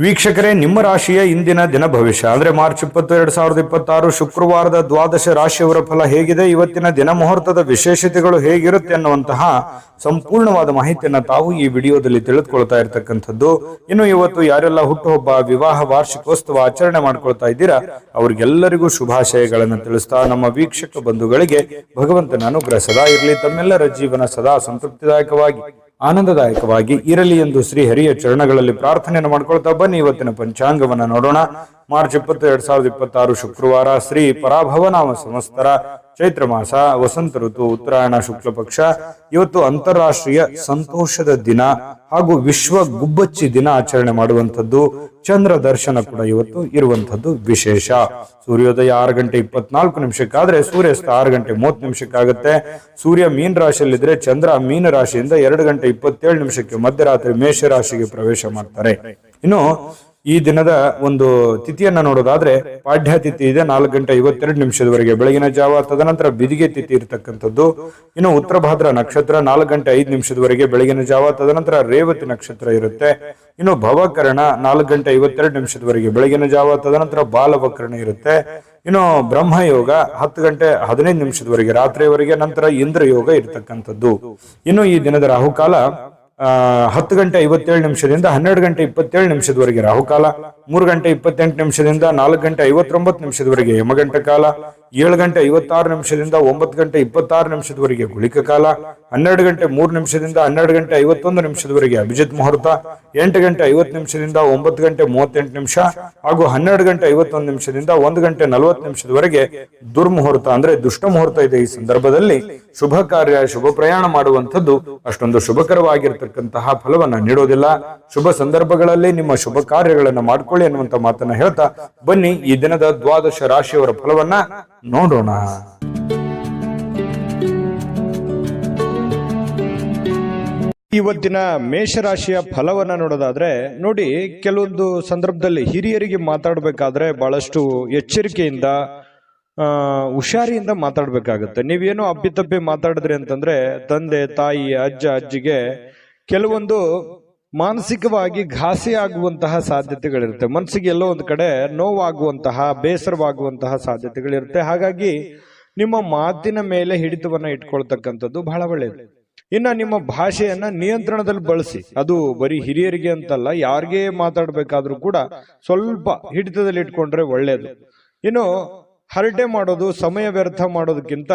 ವೀಕ್ಷಕರೇ, ನಿಮ್ಮ ರಾಶಿಯ ಇಂದಿನ ದಿನ ಭವಿಷ್ಯ ಅಂದ್ರೆ ಮಾರ್ಚ್ 20, 2026 ಶುಕ್ರವಾರದ ದ್ವಾದಶ ರಾಶಿಯವರ ಫಲ ಹೇಗಿದೆ, ಇವತ್ತಿನ ದಿನ ಮುಹೂರ್ತದ ವಿಶೇಷತೆಗಳು ಹೇಗಿರುತ್ತೆ ಅನ್ನುವಂತಹ ಸಂಪೂರ್ಣವಾದ ಮಾಹಿತಿಯನ್ನ ತಾವು ಈ ವಿಡಿಯೋದಲ್ಲಿ ತಿಳಿದುಕೊಳ್ತಾ ಇರತಕ್ಕಂಥದ್ದು. ಇನ್ನು ಇವತ್ತು ಯಾರೆಲ್ಲ ಹುಟ್ಟುಹಬ್ಬ, ವಿವಾಹ, ವಾರ್ಷಿಕೋತ್ಸವ ಆಚರಣೆ ಮಾಡ್ಕೊಳ್ತಾ ಇದ್ದೀರಾ ಅವರಿಗೆಲ್ಲರಿಗೂ ಶುಭಾಶಯಗಳನ್ನು ತಿಳಿಸ್ತಾ ನಮ್ಮ ವೀಕ್ಷಕ ಬಂಧುಗಳಿಗೆ ಭಗವಂತನ ಅನುಗ್ರಹ ಸದಾ ಇರಲಿ, ತಮ್ಮೆಲ್ಲರ ಜೀವನ ಸದಾ ಸಂತೃಪ್ತಿದಾಯಕವಾಗಿ ಆನಂದದಾಯಕವಾಗಿ ಇರಲಿ ಎಂದು ಶ್ರೀ ಹರಿಯ ಚರಣಗಳಲ್ಲಿ ಪ್ರಾರ್ಥನೆಯನ್ನು ಮಾಡ್ಕೊಳ್ತಾ ಬನ್ನಿ ಇವತ್ತಿನ ಪಂಚಾಂಗವನ್ನ ನೋಡೋಣ. ಮಾರ್ಚ್ 20, 2026 ಶುಕ್ರವಾರ, ಶ್ರೀ ಪರಾಭವನಾಮ ಸಂವತ್ಸರ, ಚೈತ್ರ ಮಾಸ, ವಸಂತ ಋತು, ಉತ್ತರಾಯಣ ಶುಕ್ಲ ಪಕ್ಷ. ಇವತ್ತು ಅಂತಾರಾಷ್ಟ್ರೀಯ ಸಂತೋಷದ ದಿನ ಹಾಗೂ ವಿಶ್ವ ಗುಬ್ಬಚ್ಚಿ ದಿನ ಆಚರಣೆ ಮಾಡುವಂಥದ್ದು. ಚಂದ್ರ ದರ್ಶನ ಕೂಡ ಇವತ್ತು ಇರುವಂತದ್ದು ವಿಶೇಷ. ಸೂರ್ಯೋದಯ 6:24 ಸೂರ್ಯಾಸ್ತ 6:30 ಸೂರ್ಯ ಮೀನ ರಾಶಿಯಲ್ಲಿದ್ರೆ ಚಂದ್ರ ಮೀನ ರಾಶಿಯಿಂದ 2:27 ಮಧ್ಯರಾತ್ರಿ ಮೇಷ ರಾಶಿಗೆ ಪ್ರವೇಶ ಮಾಡ್ತಾರೆ. ಇನ್ನು ಈ ದಿನದ ಒಂದು ತಿಥಿಯನ್ನ ನೋಡೋದಾದ್ರೆ ಪಾಡ್ಯ ತಿಥಿ ಇದೆ 4:52 ಬೆಳಗಿನ ಜಾವ. ತದನಂತರ ಬಿದಿಗೆ ತಿಥಿ ಇರತಕ್ಕಂಥದ್ದು. ಇನ್ನು ಉತ್ತರ ಭಾದ್ರ ನಕ್ಷತ್ರ 4:05 ಬೆಳಗಿನ ಜಾವ. ತದನಂತರ ರೇವತಿ ನಕ್ಷತ್ರ ಇರುತ್ತೆ. ಇನ್ನು ಭವಕರಣ 4:52 ಬೆಳಗಿನ ಜಾವ. ತದನಂತರ ಬಾಲವಕರಣ ಇರುತ್ತೆ. ಇನ್ನು ಬ್ರಹ್ಮಯೋಗ 10:15 ರಾತ್ರಿಯವರೆಗೆ, ನಂತರ ಇಂದ್ರ ಯೋಗ ಇರತಕ್ಕಂಥದ್ದು. ಇನ್ನು ಈ ದಿನದ ರಾಹುಕಾಲ 10:57 12:27 ರಾಹುಕಾಲ, 3:28 4:59 ಯಮಗಂಟ ಕಾಲ, 7:56 9:26 ಗುಳಿಕ ಕಾಲ, 12:03 12:51 ಅಭಿಜಿತ್ ಮುಹೂರ್ತ, 8:50 9:38 ಹಾಗೂ 12:51 1:40 ದುರ್ಮುಹೂರ್ತ ಅಂದ್ರೆ ದುಷ್ಟ ಮುಹೂರ್ತ ಇದೆ. ಈ ಸಂದರ್ಭದಲ್ಲಿ ಶುಭ ಕಾರ್ಯ, ಶುಭ ಪ್ರಯಾಣ ಮಾಡುವಂಥದ್ದು ಅಷ್ಟೊಂದು ಶುಭಕರವಾಗಿರ್ತಕ್ಕಂತಹ ಫಲವನ್ನ ನೀಡೋದಿಲ್ಲ. ಶುಭ ಸಂದರ್ಭಗಳಲ್ಲಿ ನಿಮ್ಮ ಶುಭ ಕಾರ್ಯಗಳನ್ನ ಮಾಡ್ಕೊಳ್ಳಿ ಅನ್ನುವಂತ ಮಾತನ್ನ ಹೇಳ್ತಾ ಬನ್ನಿ ಈ ದಿನದ ದ್ವಾದಶ ರಾಶಿಯವರ ಫಲವನ್ನ ನೋಡೋಣ. ಇವತ್ತಿನ ಮೇಷರಾಶಿಯ ಫಲವನ್ನ ನೋಡೋದಾದ್ರೆ ನೋಡಿ, ಕೆಲವೊಂದು ಸಂದರ್ಭದಲ್ಲಿ ಹಿರಿಯರಿಗೆ ಮಾತಾಡ್ಬೇಕಾದ್ರೆ ಬಹಳಷ್ಟು ಎಚ್ಚರಿಕೆಯಿಂದ ಹುಷಾರಿಯಿಂದ ಮಾತಾಡ್ಬೇಕಾಗತ್ತೆ. ನೀವೇನೋ ಅಪ್ಪಿತಪ್ಪಿ ಮಾತಾಡಿದ್ರಿ ಅಂತಂದ್ರೆ ತಂದೆ, ತಾಯಿ, ಅಜ್ಜ, ಅಜ್ಜಿಗೆ ಕೆಲವೊಂದು ಮಾನಸಿಕವಾಗಿ ಘಾಸಿ ಆಗುವಂತಹ ಸಾಧ್ಯತೆಗಳಿರುತ್ತೆ. ಮನಸ್ಸಿಗೆ ಎಲ್ಲೋ ಒಂದು ಕಡೆ ನೋವಾಗುವಂತಹ, ಬೇಸರವಾಗುವಂತಹ ಸಾಧ್ಯತೆಗಳಿರುತ್ತೆ. ಹಾಗಾಗಿ ನಿಮ್ಮ ಮಾತಿನ ಮೇಲೆ ಹಿಡಿತವನ್ನ ಇಟ್ಕೊಳ್ತಕ್ಕಂಥದ್ದು ಬಹಳ ಒಳ್ಳೆಯದು. ಇನ್ನ ನಿಮ್ಮ ಭಾಷೆಯನ್ನ ನಿಯಂತ್ರಣದಲ್ಲಿ ಬಳಸಿ. ಅದು ಬರೀ ಹಿರಿಯರಿಗೆ ಅಂತಲ್ಲ, ಯಾರಿಗೇ ಮಾತಾಡ್ಬೇಕಾದ್ರೂ ಕೂಡ ಸ್ವಲ್ಪ ಹಿಡಿತದಲ್ಲಿ ಇಟ್ಕೊಂಡ್ರೆ ಒಳ್ಳೇದು. ಇನ್ನು ಹರಟೆ ಮಾಡೋದು, ಸಮಯ ವ್ಯರ್ಥ ಮಾಡೋದಕ್ಕಿಂತ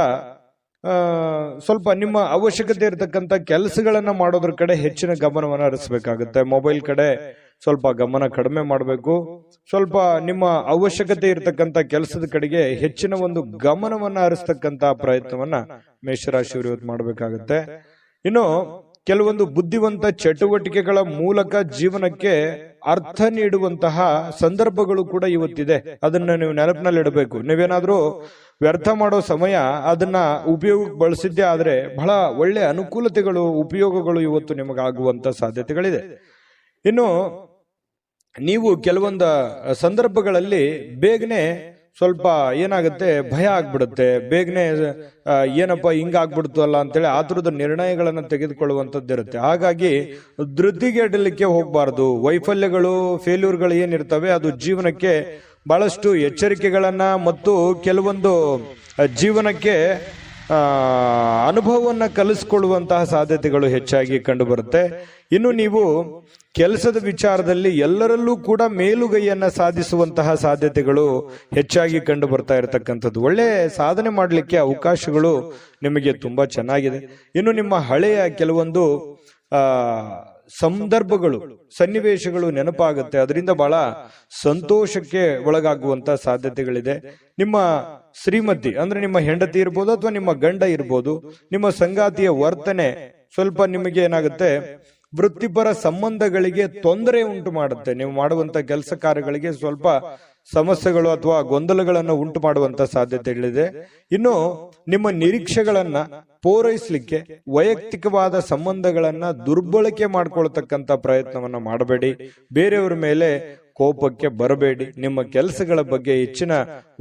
ಸ್ವಲ್ಪ ನಿಮ್ಮ ಅವಶ್ಯಕತೆ ಇರತಕ್ಕಂತ ಕೆಲಸಗಳನ್ನ ಮಾಡೋದ್ರ ಕಡೆ ಹೆಚ್ಚಿನ ಗಮನವನ್ನ ಹರಿಸಬೇಕಾಗುತ್ತೆ. ಮೊಬೈಲ್ ಕಡೆ ಸ್ವಲ್ಪ ಗಮನ ಕಡಿಮೆ ಮಾಡಬೇಕು. ಸ್ವಲ್ಪ ನಿಮ್ಮ ಅವಶ್ಯಕತೆ ಇರತಕ್ಕಂತ ಕೆಲಸದ ಕಡೆಗೆ ಹೆಚ್ಚಿನ ಒಂದು ಗಮನವನ್ನ ಹರಿಸ್ತಕ್ಕಂತ ಪ್ರಯತ್ನವನ್ನ ಮೇಷರಾಶಿಯವರು ಇವತ್ತು ಮಾಡಬೇಕಾಗುತ್ತೆ. ಇನ್ನು ಕೆಲವೊಂದು ಬುದ್ಧಿವಂತ ಚಟುವಟಿಕೆಗಳ ಮೂಲಕ ಜೀವನಕ್ಕೆ ಅರ್ಥ ನೀಡುವಂತಹ ಸಂದರ್ಭಗಳು ಕೂಡ ಇವತ್ತಿದೆ. ಅದನ್ನ ನೀವು ನೆನಪಿನಲ್ಲಿಡಬೇಕು. ನೀವೇನಾದ್ರೂ ವ್ಯರ್ಥ ಮಾಡೋ ಸಮಯ ಅದನ್ನ ಉಪಯೋಗಕ್ಕೆ ಬಳಸಿದ್ದೇ ಆದ್ರೆ ಬಹಳ ಒಳ್ಳೆ ಅನುಕೂಲತೆಗಳು, ಉಪಯೋಗಗಳು ಇವತ್ತು ನಿಮಗಾಗುವಂತ ಸಾಧ್ಯತೆಗಳಿದೆ. ಇನ್ನು ನೀವು ಕೆಲವೊಂದು ಸಂದರ್ಭಗಳಲ್ಲಿ ಬೇಗನೆ ಸ್ವಲ್ಪ ಏನಾಗುತ್ತೆ, ಭಯ ಆಗ್ಬಿಡುತ್ತೆ. ಬೇಗನೆ ಏನಪ್ಪ ಹಿಂಗಾಗ್ಬಿಡ್ತು ಅಲ್ಲ ಅಂತೇಳಿ ಆತುರದ ನಿರ್ಣಯಗಳನ್ನ ತೆಗೆದುಕೊಳ್ಳುವಂತದ್ದಿರುತ್ತೆ. ಹಾಗಾಗಿ ಧೃತಿಗೆಡಲಿಕ್ಕೆ ಹೋಗ್ಬಾರ್ದು. ವೈಫಲ್ಯಗಳು, ಫೇಲ್ಯೂರ್ಗಳು ಏನಿರ್ತವೆ ಅದು ಜೀವನಕ್ಕೆ ಬಹಳಷ್ಟು ಎಚ್ಚರಿಕೆಗಳನ್ನ ಮತ್ತು ಕೆಲವೊಂದು ಜೀವನಕ್ಕೆ ಅನುಭವವನ್ನ ಕಲಿಸ್ಕೊಳ್ಳುವಂತಹ ಸಾಧ್ಯತೆಗಳು ಹೆಚ್ಚಾಗಿ ಕಂಡು ಬರುತ್ತೆ. ಇನ್ನು ನೀವು ಕೆಲಸದ ವಿಚಾರದಲ್ಲಿ ಎಲ್ಲರಲ್ಲೂ ಕೂಡ ಮೇಲುಗೈಯನ್ನ ಸಾಧಿಸುವಂತಹ ಸಾಧ್ಯತೆಗಳು ಹೆಚ್ಚಾಗಿ ಕಂಡು ಬರ್ತಾ ಇರತಕ್ಕಂಥದ್ದು. ಒಳ್ಳೆ ಸಾಧನೆ ಮಾಡಲಿಕ್ಕೆ ಅವಕಾಶಗಳು ನಿಮಗೆ ತುಂಬಾ ಚೆನ್ನಾಗಿದೆ. ಇನ್ನು ನಿಮ್ಮ ಹಳೆಯ ಕೆಲವೊಂದು ಸಂದರ್ಭಗಳು, ಸನ್ನಿವೇಶಗಳು ನೆನಪಾಗುತ್ತೆ. ಅದರಿಂದ ಬಹಳ ಸಂತೋಷಕ್ಕೆ ಒಳಗಾಗುವಂತ ಸಾಧ್ಯತೆಗಳಿದೆ. ನಿಮ್ಮ ಶ್ರೀಮತಿ ಅಂದ್ರೆ ನಿಮ್ಮ ಹೆಂಡತಿ ಇರ್ಬೋದು ಅಥವಾ ನಿಮ್ಮ ಗಂಡ ಇರ್ಬೋದು, ನಿಮ್ಮ ಸಂಗಾತಿಯ ವರ್ತನೆ ಸ್ವಲ್ಪ ನಿಮಗೆ ಏನಾಗುತ್ತೆ, ವೃತ್ತಿಪರ ಸಂಬಂಧಗಳಿಗೆ ತೊಂದರೆ ಉಂಟು ಮಾಡುತ್ತೆ. ನೀವು ಮಾಡುವಂತ ಕೆಲಸ ಕಾರ್ಯಗಳಿಗೆ ಸ್ವಲ್ಪ ಸಮಸ್ಯೆಗಳು ಅಥವಾ ಗೊಂದಲಗಳನ್ನು ಉಂಟು ಮಾಡುವಂತ ಸಾಧ್ಯತೆಗಳಿದೆ. ಇನ್ನು ನಿಮ್ಮ ನಿರೀಕ್ಷೆಗಳನ್ನ ಪೂರೈಸಲಿಕ್ಕೆ ವೈಯಕ್ತಿಕವಾದ ಸಂಬಂಧಗಳನ್ನ ದುರ್ಬಳಕೆ ಮಾಡ್ಕೊಳ್ತಕ್ಕಂಥ ಪ್ರಯತ್ನವನ್ನ ಮಾಡಬೇಡಿ. ಬೇರೆಯವರ ಮೇಲೆ ಕೋಪಕ್ಕೆ ಬರಬೇಡಿ. ನಿಮ್ಮ ಕೆಲಸಗಳ ಬಗ್ಗೆ ಹೆಚ್ಚಿನ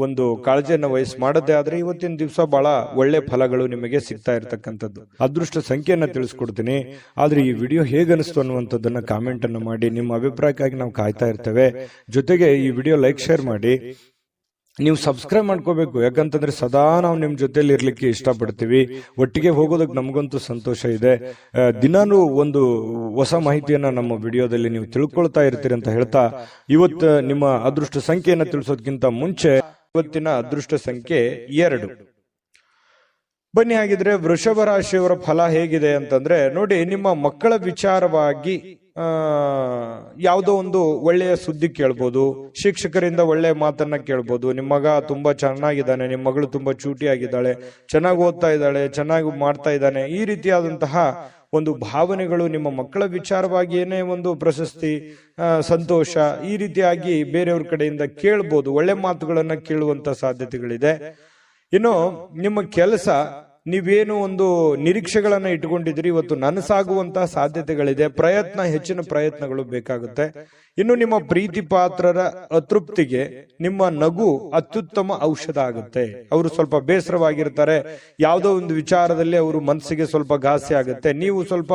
ಒಂದು ಕಾಳಜಿಯನ್ನು ವಹಿಸಿ ಮಾಡದೇ ಆದ್ರೆ ಇವತ್ತಿನ ದಿವಸ ಬಹಳ ಒಳ್ಳೆ ಫಲಗಳು ನಿಮಗೆ ಸಿಗ್ತಾ ಇರತಕ್ಕಂಥದ್ದು. ಅದೃಷ್ಟ ಸಂಖ್ಯೆಯನ್ನ ತಿಳಿಸ್ಕೊಡ್ತೀನಿ, ಆದ್ರೆ ಈ ವಿಡಿಯೋ ಹೇಗನಿಸ್ತು ಅನ್ನುವಂಥದ್ದನ್ನ ಕಾಮೆಂಟ್ ಅನ್ನು ಮಾಡಿ. ನಿಮ್ಮ ಅಭಿಪ್ರಾಯಕ್ಕಾಗಿ ನಾವು ಕಾಯ್ತಾ ಇರ್ತೇವೆ. ಜೊತೆಗೆ ಈ ವಿಡಿಯೋ ಲೈಕ್ ಶೇರ್ ಮಾಡಿ. ನೀವು ಸಬ್ಸ್ಕ್ರೈಬ್ ಮಾಡ್ಕೋಬೇಕು, ಯಾಕಂತಂದ್ರೆ ಸದಾ ನಾವು ನಿಮ್ ಜೊತೆಲಿ ಇರ್ಲಿಕ್ಕೆ ಇಷ್ಟಪಡ್ತೀವಿ. ಒಟ್ಟಿಗೆ ಹೋಗೋದಕ್ಕೆ ನಮಗಂತೂ ಸಂತೋಷ ಇದೆ. ದಿನಾನು ಒಂದು ಹೊಸ ಮಾಹಿತಿಯನ್ನ ನಮ್ಮ ವಿಡಿಯೋದಲ್ಲಿ ನೀವು ತಿಳ್ಕೊಳ್ತಾ ಇರ್ತೀರಿ ಅಂತ ಹೇಳ್ತಾ, ಇವತ್ತು ನಿಮ್ಮ ಅದೃಷ್ಟ ಸಂಖ್ಯೆಯನ್ನ ತಿಳಿಸೋದಕ್ಕಿಂತ ಮುಂಚೆ ಇವತ್ತಿನ ಅದೃಷ್ಟ ಸಂಖ್ಯೆ 2. ಬನ್ನಿ ಹಾಗಿದ್ರೆ ವೃಷಭ ರಾಶಿಯವರ ಫಲ ಹೇಗಿದೆ ಅಂತಂದ್ರೆ, ನೋಡಿ, ನಿಮ್ಮ ಮಕ್ಕಳ ವಿಚಾರವಾಗಿ ಯಾವುದೋ ಒಂದು ಒಳ್ಳೆಯ ಸುದ್ದಿ ಕೇಳ್ಬೋದು, ಶಿಕ್ಷಕರಿಂದ ಒಳ್ಳೆಯ ಮಾತನ್ನ ಕೇಳ್ಬೋದು. ನಿಮ್ಮ ಮಗ ತುಂಬಾ ಚೆನ್ನಾಗಿದ್ದಾನೆ, ನಿಮ್ಮ ಮಗಳು ತುಂಬಾ ಚೂಟಿಯಾಗಿದ್ದಾಳೆ, ಚೆನ್ನಾಗಿ ಓದ್ತಾ ಇದ್ದಾಳೆ, ಚೆನ್ನಾಗಿ ಮಾಡ್ತಾ ಇದ್ದಾನೆ, ಈ ರೀತಿಯಾದಂತಹ ಒಂದು ಭಾವನೆಗಳು ನಿಮ್ಮ ಮಕ್ಕಳ ವಿಚಾರವಾಗಿ ಏನೇ ಒಂದು ಪ್ರಶಸ್ತಿ, ಸಂತೋಷ, ಈ ರೀತಿಯಾಗಿ ಬೇರೆಯವ್ರ ಕಡೆಯಿಂದ ಕೇಳ್ಬೋದು. ಒಳ್ಳೆ ಮಾತುಗಳನ್ನ ಕೇಳುವಂತ ಸಾಧ್ಯತೆಗಳಿದೆ. ಇನ್ನು ನಿಮ್ಮ ಕೆಲಸ, ನೀವೇನು ಒಂದು ನಿರೀಕ್ಷೆಗಳನ್ನ ಇಟ್ಕೊಂಡಿದ್ರಿ, ಇವತ್ತು ನನಸಾಗುವಂತಹ ಸಾಧ್ಯತೆಗಳಿದೆ. ಹೆಚ್ಚಿನ ಪ್ರಯತ್ನಗಳು ಬೇಕಾಗುತ್ತೆ. ಇನ್ನು ನಿಮ್ಮ ಪ್ರೀತಿ ಪಾತ್ರರ ಅತೃಪ್ತಿಗೆ ನಿಮ್ಮ ನಗು ಅತ್ಯುತ್ತಮ ಔಷಧ ಆಗುತ್ತೆ. ಅವರು ಸ್ವಲ್ಪ ಬೇಸರವಾಗಿರ್ತಾರೆ, ಯಾವುದೋ ಒಂದು ವಿಚಾರದಲ್ಲಿ ಅವರು ಮನಸ್ಸಿಗೆ ಸ್ವಲ್ಪ ಘಾಸಿ ಆಗುತ್ತೆ. ನೀವು ಸ್ವಲ್ಪ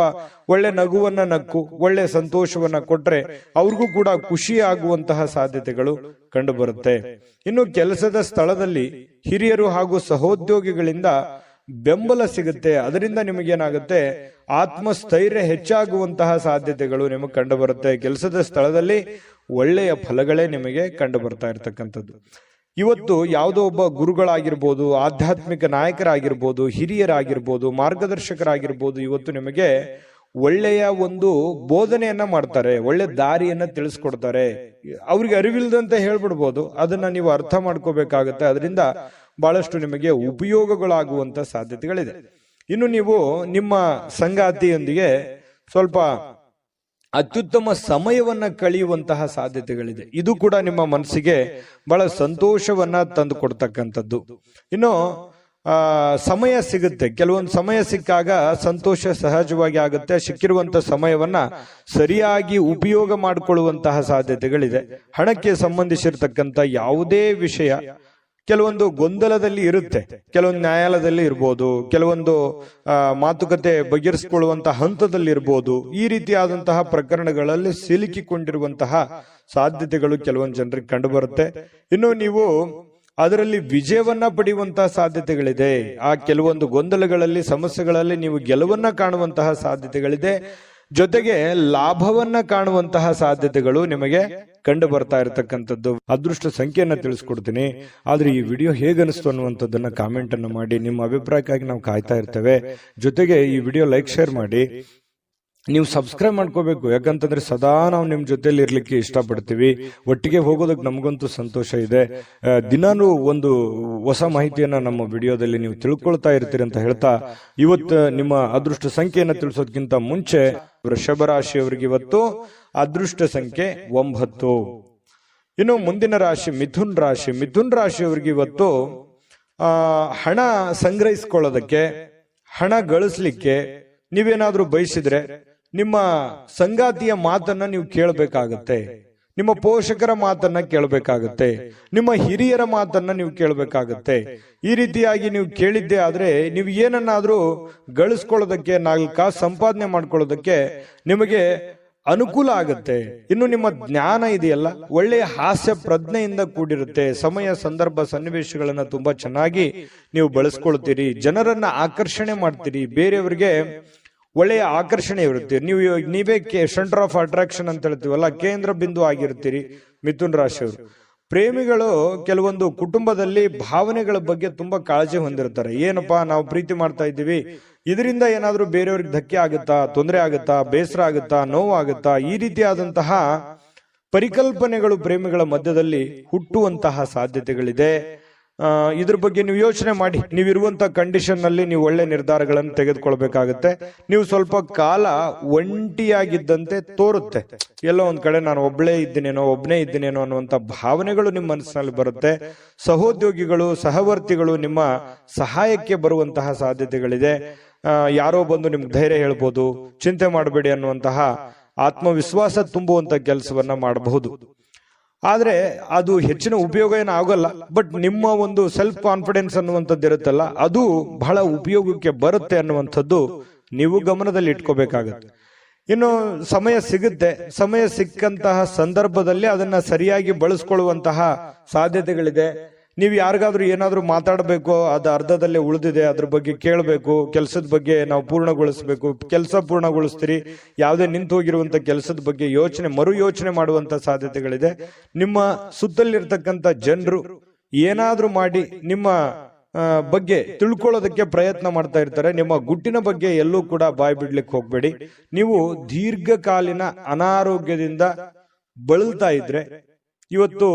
ಒಳ್ಳೆ ನಗುವನ್ನ ನಕ್ಕು ಒಳ್ಳೆ ಸಂತೋಷವನ್ನ ಕೊಟ್ರೆ ಅವ್ರಿಗೂ ಕೂಡ ಖುಷಿ ಆಗುವಂತಹ ಸಾಧ್ಯತೆಗಳು ಕಂಡು ಬರುತ್ತೆ. ಇನ್ನು ಕೆಲಸದ ಸ್ಥಳದಲ್ಲಿ ಹಿರಿಯರು ಹಾಗೂ ಸಹೋದ್ಯೋಗಿಗಳಿಂದ ಬೆಂಬಲ ಸಿಗುತ್ತೆ. ಅದರಿಂದ ನಿಮಗೇನಾಗುತ್ತೆ, ಆತ್ಮಸ್ಥೈರ್ಯ ಹೆಚ್ಚಾಗುವಂತಹ ಸಾಧ್ಯತೆಗಳು ನಿಮಗೆ ಕಂಡು ಬರುತ್ತೆ. ಕೆಲಸದ ಸ್ಥಳದಲ್ಲಿ ಒಳ್ಳೆಯ ಫಲಗಳೇ ನಿಮಗೆ ಕಂಡು ಬರ್ತಾ ಇರ್ತಕ್ಕಂಥದ್ದು. ಇವತ್ತು ಯಾವುದೋ ಒಬ್ಬ ಗುರುಗಳಾಗಿರ್ಬೋದು, ಆಧ್ಯಾತ್ಮಿಕ ನಾಯಕರಾಗಿರ್ಬೋದು, ಹಿರಿಯರಾಗಿರ್ಬೋದು, ಮಾರ್ಗದರ್ಶಕರಾಗಿರ್ಬೋದು, ಇವತ್ತು ನಿಮಗೆ ಒಳ್ಳೆಯ ಒಂದು ಬೋಧನೆಯನ್ನ ಮಾಡ್ತಾರೆ, ಒಳ್ಳೆ ದಾರಿಯನ್ನ ತಿಳಿಸ್ಕೊಡ್ತಾರೆ. ಅವ್ರಿಗೆ ಅರಿವಿಲ್ದಂತೆ ಹೇಳ್ಬಿಡ್ಬೋದು, ಅದನ್ನ ನೀವು ಅರ್ಥ ಮಾಡ್ಕೋಬೇಕಾಗತ್ತೆ. ಅದರಿಂದ ಬಹಳಷ್ಟು ನಿಮಗೆ ಉಪಯೋಗಗಳಾಗುವಂತ ಸಾಧ್ಯತೆಗಳಿದೆ. ಇನ್ನು ನೀವು ನಿಮ್ಮ ಸಂಗಾತಿಯೊಂದಿಗೆ ಸ್ವಲ್ಪ ಅತ್ಯುತ್ತಮ ಸಮಯವನ್ನ ಕಳೆಯುವಂತಹ ಸಾಧ್ಯತೆಗಳಿದೆ. ಇದು ಕೂಡ ನಿಮ್ಮ ಮನಸ್ಸಿಗೆ ಬಹಳ ಸಂತೋಷವನ್ನ ತಂದು ಕೊಡ್ತಕ್ಕಂಥದ್ದು. ಇನ್ನು ಸಮಯ ಸಿಗುತ್ತೆ, ಕೆಲವೊಂದು ಸಮಯ ಸಿಕ್ಕಾಗ ಸಂತೋಷ ಸಹಜವಾಗಿ ಆಗುತ್ತೆ. ಸಿಕ್ಕಿರುವಂತಹ ಸಮಯವನ್ನ ಸರಿಯಾಗಿ ಉಪಯೋಗ ಮಾಡಿಕೊಳ್ಳುವಂತಹ ಸಾಧ್ಯತೆಗಳಿದೆ. ಹಣಕ್ಕೆ ಸಂಬಂಧಿಸಿರ್ತಕ್ಕಂಥ ಯಾವುದೇ ವಿಷಯ ಕೆಲವೊಂದು ಗೊಂದಲದಲ್ಲಿ ಇರುತ್ತೆ, ಕೆಲವೊಂದು ನ್ಯಾಯಾಲಯದಲ್ಲಿ ಇರ್ಬೋದು, ಕೆಲವೊಂದು ಮಾತುಕತೆ ಬಗೆಹರಿಸಿಕೊಳ್ಳುವಂತಹ ಹಂತದಲ್ಲಿ ಇರ್ಬೋದು. ಈ ರೀತಿಯಾದಂತಹ ಪ್ರಕರಣಗಳಲ್ಲಿ ಸಿಲುಕಿಕೊಂಡಿರುವಂತಹ ಸಾಧ್ಯತೆಗಳು ಕೆಲವೊಂದು ಜನರಿಗೆ ಕಂಡು ಬರುತ್ತೆ. ಇನ್ನು ನೀವು ಅದರಲ್ಲಿ ವಿಜಯವನ್ನ ಪಡೆಯುವಂತಹ ಸಾಧ್ಯತೆಗಳಿದೆ. ಆ ಕೆಲವೊಂದು ಗೊಂದಲಗಳಲ್ಲಿ, ಸಮಸ್ಯೆಗಳಲ್ಲಿ ನೀವು ಗೆಲುವನ್ನ ಕಾಣುವಂತಹ ಸಾಧ್ಯತೆಗಳಿದೆ. ಜೊತೆಗೆ ಲಾಭವನ್ನ ಕಾಣುವಂತಹ ಸಾಧ್ಯತೆಗಳು ನಿಮಗೆ ಕಂಡು ಬರ್ತಾ ಇರತಕ್ಕಂಥದ್ದು. ಅದೃಷ್ಟ ಸಂಖ್ಯೆಯನ್ನ ತಿಳಿಸ್ಕೊಡ್ತೀನಿ, ಆದ್ರೆ ಈ ವಿಡಿಯೋ ಹೇಗನಿಸ್ತು ಅನ್ನುವಂಥದ್ದನ್ನ ಕಾಮೆಂಟ್ ಅನ್ನು ಮಾಡಿ. ನಿಮ್ಮ ಅಭಿಪ್ರಾಯಕ್ಕಾಗಿ ನಾವು ಕಾಯ್ತಾ ಇರ್ತೇವೆ. ಜೊತೆಗೆ ಈ ವಿಡಿಯೋ ಲೈಕ್ ಶೇರ್ ಮಾಡಿ. ನೀವು ಸಬ್ಸ್ಕ್ರೈಬ್ ಮಾಡ್ಕೋಬೇಕು, ಯಾಕಂತಂದ್ರೆ ಸದಾ ನಾವು ನಿಮ್ ಜೊತೆಲಿ ಇರ್ಲಿಕ್ಕೆ ಇಷ್ಟಪಡ್ತೀವಿ. ಒಟ್ಟಿಗೆ ಹೋಗೋದಕ್ಕೆ ನಮಗಂತೂ ಸಂತೋಷ ಇದೆ. ದಿನಾನು ಒಂದು ಹೊಸ ಮಾಹಿತಿಯನ್ನ ನಮ್ಮ ವಿಡಿಯೋದಲ್ಲಿ ನೀವು ತಿಳ್ಕೊಳ್ತಾ ಇರ್ತೀರಿ ಅಂತ ಹೇಳ್ತಾ, ಇವತ್ತು ನಿಮ್ಮ ಅದೃಷ್ಟ ಸಂಖ್ಯೆಯನ್ನ ತಿಳಿಸೋದಕ್ಕಿಂತ ಮುಂಚೆ ವೃಷಭ ರಾಶಿಯವರಿಗೆ ಇವತ್ತು ಅದೃಷ್ಟ ಸಂಖ್ಯೆ 9. ಇನ್ನು ಮುಂದಿನ ರಾಶಿ ಮಿಥುನ್ ರಾಶಿ. ಮಿಥುನ್ ರಾಶಿಯವರಿಗೆ ಇವತ್ತು ಹಣ ಸಂಗ್ರಹಿಸಿಕೊಳ್ಳೋದಕ್ಕೆ, ಹಣ ಗಳಿಸ್ಲಿಕ್ಕೆ ನೀವೇನಾದ್ರೂ ಬಯಸಿದ್ರೆ ನಿಮ್ಮ ಸಂಗಾತಿಯ ಮಾತನ್ನ ನೀವು ಕೇಳಬೇಕಾಗತ್ತೆ, ನಿಮ್ಮ ಪೋಷಕರ ಮಾತನ್ನ ಕೇಳಬೇಕಾಗತ್ತೆ, ನಿಮ್ಮ ಹಿರಿಯರ ಮಾತನ್ನ ನೀವು ಕೇಳಬೇಕಾಗತ್ತೆ. ಈ ರೀತಿಯಾಗಿ ನೀವು ಕೇಳಿದ್ದೆ ಆದ್ರೆ ನೀವು ಏನನ್ನಾದ್ರೂ ಗಳಿಸ್ಕೊಳ್ಳೋದಕ್ಕೆ, 4 ಕಾಸು ಸಂಪಾದನೆ ಮಾಡ್ಕೊಳ್ಳೋದಕ್ಕೆ ನಿಮಗೆ ಅನುಕೂಲ ಆಗುತ್ತೆ. ಇನ್ನು ನಿಮ್ಮ ಜ್ಞಾನ ಇದೆಯಲ್ಲ, ಒಳ್ಳೆಯ ಹಾಸ್ಯ ಪ್ರಜ್ಞೆಯಿಂದ ಕೂಡಿರುತ್ತೆ. ಸಮಯ, ಸಂದರ್ಭ, ಸನ್ನಿವೇಶಗಳನ್ನ ತುಂಬಾ ಚೆನ್ನಾಗಿ ನೀವು ಬಳಸ್ಕೊಳ್ತೀರಿ. ಜನರನ್ನ ಆಕರ್ಷಣೆ ಮಾಡ್ತೀರಿ, ಬೇರೆಯವರಿಗೆ ಒಳ್ಳೆಯ ಆಕರ್ಷಣೆ ಇರುತ್ತೆ. ನೀವೇ ಸೆಂಟರ್ ಆಫ್ ಅಟ್ರಾಕ್ಷನ್ ಅಂತ ಹೇಳ್ತೀವಲ್ಲ, ಕೇಂದ್ರ ಬಿಂದು ಆಗಿರ್ತೀರಿ ಮಿಥುನ್ ರಾಶಿಯವರು. ಪ್ರೇಮಿಗಳು ಕೆಲವೊಂದು ಕುಟುಂಬದಲ್ಲಿ ಭಾವನೆಗಳ ಬಗ್ಗೆ ತುಂಬಾ ಕಾಳಜಿ ಹೊಂದಿರ್ತಾರೆ. ಏನಪ್ಪಾ, ನಾವು ಪ್ರೀತಿ ಮಾಡ್ತಾ ಇದ್ದೀವಿ, ಇದರಿಂದ ಏನಾದ್ರೂ ಬೇರೆಯವ್ರಿಗೆ ಧಕ್ಕೆ ಆಗುತ್ತಾ, ತೊಂದರೆ ಆಗುತ್ತಾ, ಬೇಸರ ಆಗುತ್ತಾ, ನೋವು ಆಗುತ್ತಾ, ಈ ರೀತಿಯಾದಂತಹ ಪರಿಕಲ್ಪನೆಗಳು ಪ್ರೇಮಿಗಳ ಮಧ್ಯದಲ್ಲಿ ಹುಟ್ಟುವಂತಹ ಸಾಧ್ಯತೆಗಳಿದೆ. ಇದ್ರ ಬಗ್ಗೆ ನೀವು ಯೋಚನೆ ಮಾಡಿ. ನೀವಿರುವಂತಹ ಕಂಡೀಷನ್ ನಲ್ಲಿ ನೀವು ಒಳ್ಳೆ ನಿರ್ಧಾರಗಳನ್ನು ತೆಗೆದುಕೊಳ್ಬೇಕಾಗತ್ತೆ. ನೀವು ಸ್ವಲ್ಪ ಕಾಲ ಒಂಟಿಯಾಗಿದ್ದಂತೆ ತೋರುತ್ತೆ. ಎಲ್ಲೋ ಒಂದ್ ಕಡೆ ನಾನು ಒಬ್ಬನೇ ಇದ್ದೀನೇನೋ ಅನ್ನುವಂತ ಭಾವನೆಗಳು ನಿಮ್ಮ ಮನಸ್ಸಿನಲ್ಲಿ ಬರುತ್ತೆ. ಸಹೋದ್ಯೋಗಿಗಳು, ಸಹವರ್ತಿಗಳು ನಿಮ್ಮ ಸಹಾಯಕ್ಕೆ ಬರುವಂತಹ ಸಾಧ್ಯತೆಗಳಿದೆ. ಯಾರೋ ಬಂದು ನಿಮ್ಗೆ ಧೈರ್ಯ ಹೇಳ್ಬೋದು, ಚಿಂತೆ ಮಾಡಬೇಡಿ ಅನ್ನುವಂತಹ ಆತ್ಮವಿಶ್ವಾಸ ತುಂಬುವಂತ ಕೆಲಸವನ್ನ ಮಾಡಬಹುದು. ಆದ್ರೆ ಅದು ಹೆಚ್ಚಿನ ಉಪಯೋಗ ಏನು ಆಗೋಲ್ಲ. ಬಟ್ ನಿಮ್ಮ ಒಂದು ಸೆಲ್ಫ್ ಕಾನ್ಫಿಡೆನ್ಸ್ ಅನ್ನುವಂಥದ್ದು ಇರುತ್ತಲ್ಲ, ಅದು ಬಹಳ ಉಪಯೋಗಕ್ಕೆ ಬರುತ್ತೆ ಅನ್ನುವಂಥದ್ದು ನೀವು ಗಮನದಲ್ಲಿ ಇಟ್ಕೋಬೇಕಾಗತ್ತೆ. ಇನ್ನು ಸಮಯ ಸಿಗುತ್ತೆ, ಸಮಯ ಸಿಕ್ಕಂತಹ ಸಂದರ್ಭದಲ್ಲಿ ಅದನ್ನ ಸರಿಯಾಗಿ ಬಳಸ್ಕೊಳ್ಳುವಂತಹ ಸಾಧ್ಯತೆಗಳಿದೆ. ನೀವು ಯಾರಿಗಾದ್ರೂ ಏನಾದ್ರೂ ಮಾತಾಡಬೇಕು, ಅದು ಅರ್ಧದಲ್ಲೇ ಉಳಿದಿದೆ, ಅದ್ರ ಬಗ್ಗೆ ಕೇಳಬೇಕು, ಕೆಲಸದ ಬಗ್ಗೆ ನಾವು ಪೂರ್ಣಗೊಳಿಸಬೇಕು, ಕೆಲಸ ಪೂರ್ಣಗೊಳಿಸ್ತೀರಿ, ಯಾವುದೇ ನಿಂತು ಹೋಗಿರುವಂತ ಕೆಲಸದ ಬಗ್ಗೆ ಮರು ಯೋಚನೆ ಮಾಡುವಂತ ಸಾಧ್ಯತೆಗಳಿದೆ. ನಿಮ್ಮ ಸುತ್ತಲಿರ್ತಕ್ಕಂಥ ಜನರು ಏನಾದ್ರೂ ಮಾಡಿ ನಿಮ್ಮ ಬಗ್ಗೆ ತಿಳ್ಕೊಳ್ಳೋದಕ್ಕೆ ಪ್ರಯತ್ನ ಮಾಡ್ತಾ ಇರ್ತಾರೆ. ನಿಮ್ಮ ಗುಟ್ಟಿನ ಬಗ್ಗೆ ಎಲ್ಲೂ ಕೂಡ ಬಾಯಿ ಬಿಡ್ಲಿಕ್ಕೆ ಹೋಗ್ಬೇಡಿ. ನೀವು ದೀರ್ಘಕಾಲೀನ ಅನಾರೋಗ್ಯದಿಂದ ಬಳಲ್ತಾ ಇದ್ರೆ ಇವತ್ತು